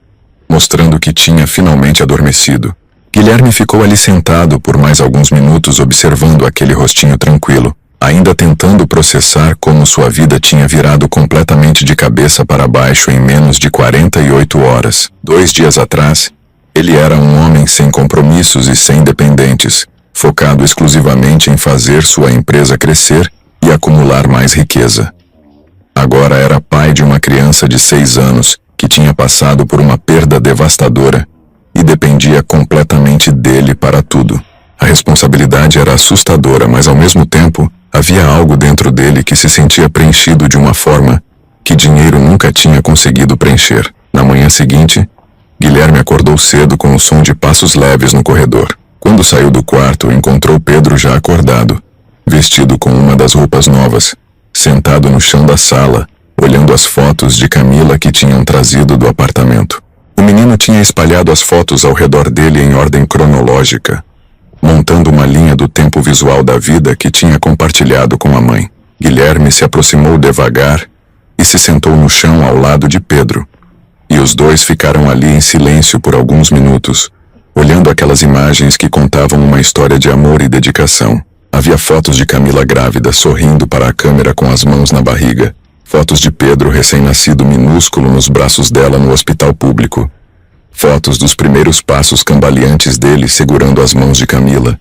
mostrando que tinha finalmente adormecido. Guilherme ficou ali sentado por mais alguns minutos observando aquele rostinho tranquilo, ainda tentando processar como sua vida tinha virado completamente de cabeça para baixo em menos de 48 horas. 2 dias atrás, ele era um homem sem compromissos e sem dependentes, focado exclusivamente em fazer sua empresa crescer e acumular mais riqueza. Agora era pai de uma criança de 6 anos que tinha passado por uma perda devastadora e dependia completamente dele para tudo. A responsabilidade era assustadora, mas ao mesmo tempo havia algo dentro dele que se sentia preenchido de uma forma que dinheiro nunca tinha conseguido preencher. Na manhã seguinte, Guilherme acordou cedo com o som de passos leves no corredor. Quando saiu do quarto, encontrou Pedro já acordado, vestido com uma das roupas novas, sentado no chão da sala, olhando as fotos de Camila que tinham trazido do apartamento. O menino tinha espalhado as fotos ao redor dele em ordem cronológica, montando uma linha do tempo visual da vida que tinha compartilhado com a mãe. Guilherme se aproximou devagar e se sentou no chão ao lado de Pedro, e os dois ficaram ali em silêncio por alguns minutos, olhando aquelas imagens que contavam uma história de amor e dedicação. Havia fotos de Camila grávida, sorrindo para a câmera com as mãos na barriga. Fotos de Pedro recém-nascido minúsculo nos braços dela no hospital público. Fotos dos primeiros passos cambaleantes dele segurando as mãos de Camila.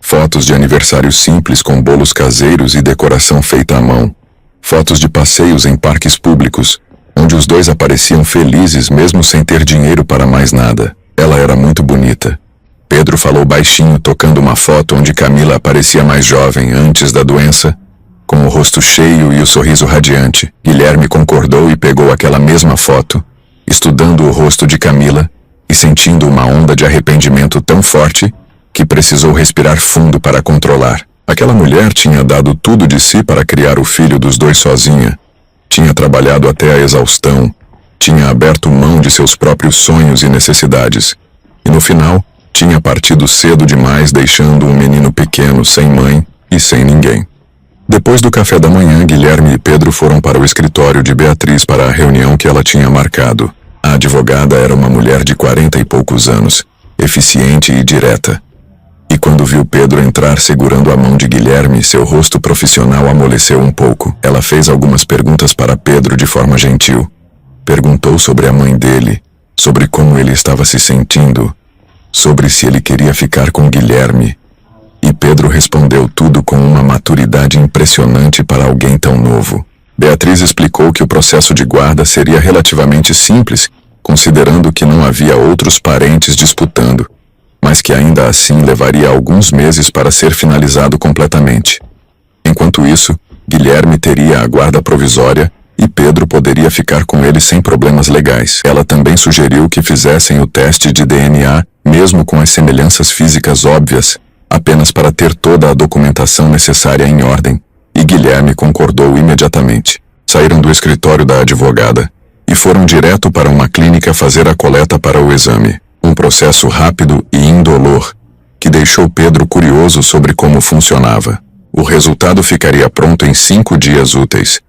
Fotos de aniversários simples com bolos caseiros e decoração feita à mão. Fotos de passeios em parques públicos, onde os dois apareciam felizes mesmo sem ter dinheiro para mais nada. Ela era muito bonita. Pedro falou baixinho, tocando uma foto onde Camila aparecia mais jovem, antes da doença, com o rosto cheio e o sorriso radiante. Guilherme concordou e pegou aquela mesma foto, estudando o rosto de Camila e sentindo uma onda de arrependimento tão forte que precisou respirar fundo para controlar. Aquela mulher tinha dado tudo de si para criar o filho dos dois sozinha. Tinha trabalhado até a exaustão, tinha aberto mão de seus próprios sonhos e necessidades, e no final, tinha partido cedo demais, deixando um menino pequeno sem mãe e sem ninguém. Depois do café da manhã, Guilherme e Pedro foram para o escritório de Beatriz para a reunião que ela tinha marcado. A advogada era uma mulher de 40 e poucos anos, eficiente e direta. E quando viu Pedro entrar segurando a mão de Guilherme, seu rosto profissional amoleceu um pouco. Ela fez algumas perguntas para Pedro de forma gentil. Perguntou sobre a mãe dele, sobre como ele estava se sentindo, sobre se ele queria ficar com Guilherme. E Pedro respondeu tudo com uma maturidade impressionante para alguém tão novo. Beatriz explicou que o processo de guarda seria relativamente simples, considerando que não havia outros parentes disputando, mas que ainda assim levaria alguns meses para ser finalizado completamente. Enquanto isso, Guilherme teria a guarda provisória e Pedro poderia ficar com ele sem problemas legais. Ela também sugeriu que fizessem o teste de DNA, mesmo com as semelhanças físicas óbvias, apenas para ter toda a documentação necessária em ordem, e Guilherme concordou imediatamente. Saíram do escritório da advogada e foram direto para uma clínica fazer a coleta para o exame. Um processo rápido e indolor, que deixou Pedro curioso sobre como funcionava. O resultado ficaria pronto em 5 dias úteis,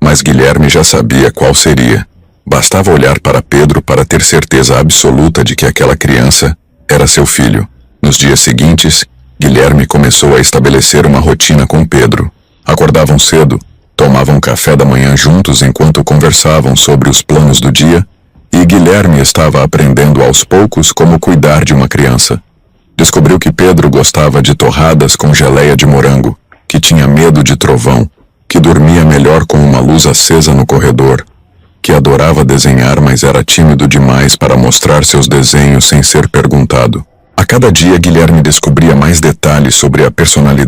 mas Guilherme já sabia qual seria. Bastava olhar para Pedro para ter certeza absoluta de que aquela criança era seu filho. Nos dias seguintes, Guilherme começou a estabelecer uma rotina com Pedro. Acordavam cedo, tomavam café da manhã juntos enquanto conversavam sobre os planos do dia, e Guilherme estava aprendendo aos poucos como cuidar de uma criança. Descobriu que Pedro gostava de torradas com geleia de morango, que tinha medo de trovão, que dormia melhor com uma luz acesa no corredor, que adorava desenhar, mas era tímido demais para mostrar seus desenhos sem ser perguntado. A cada dia, Guilherme descobria mais detalhes sobre a personalidade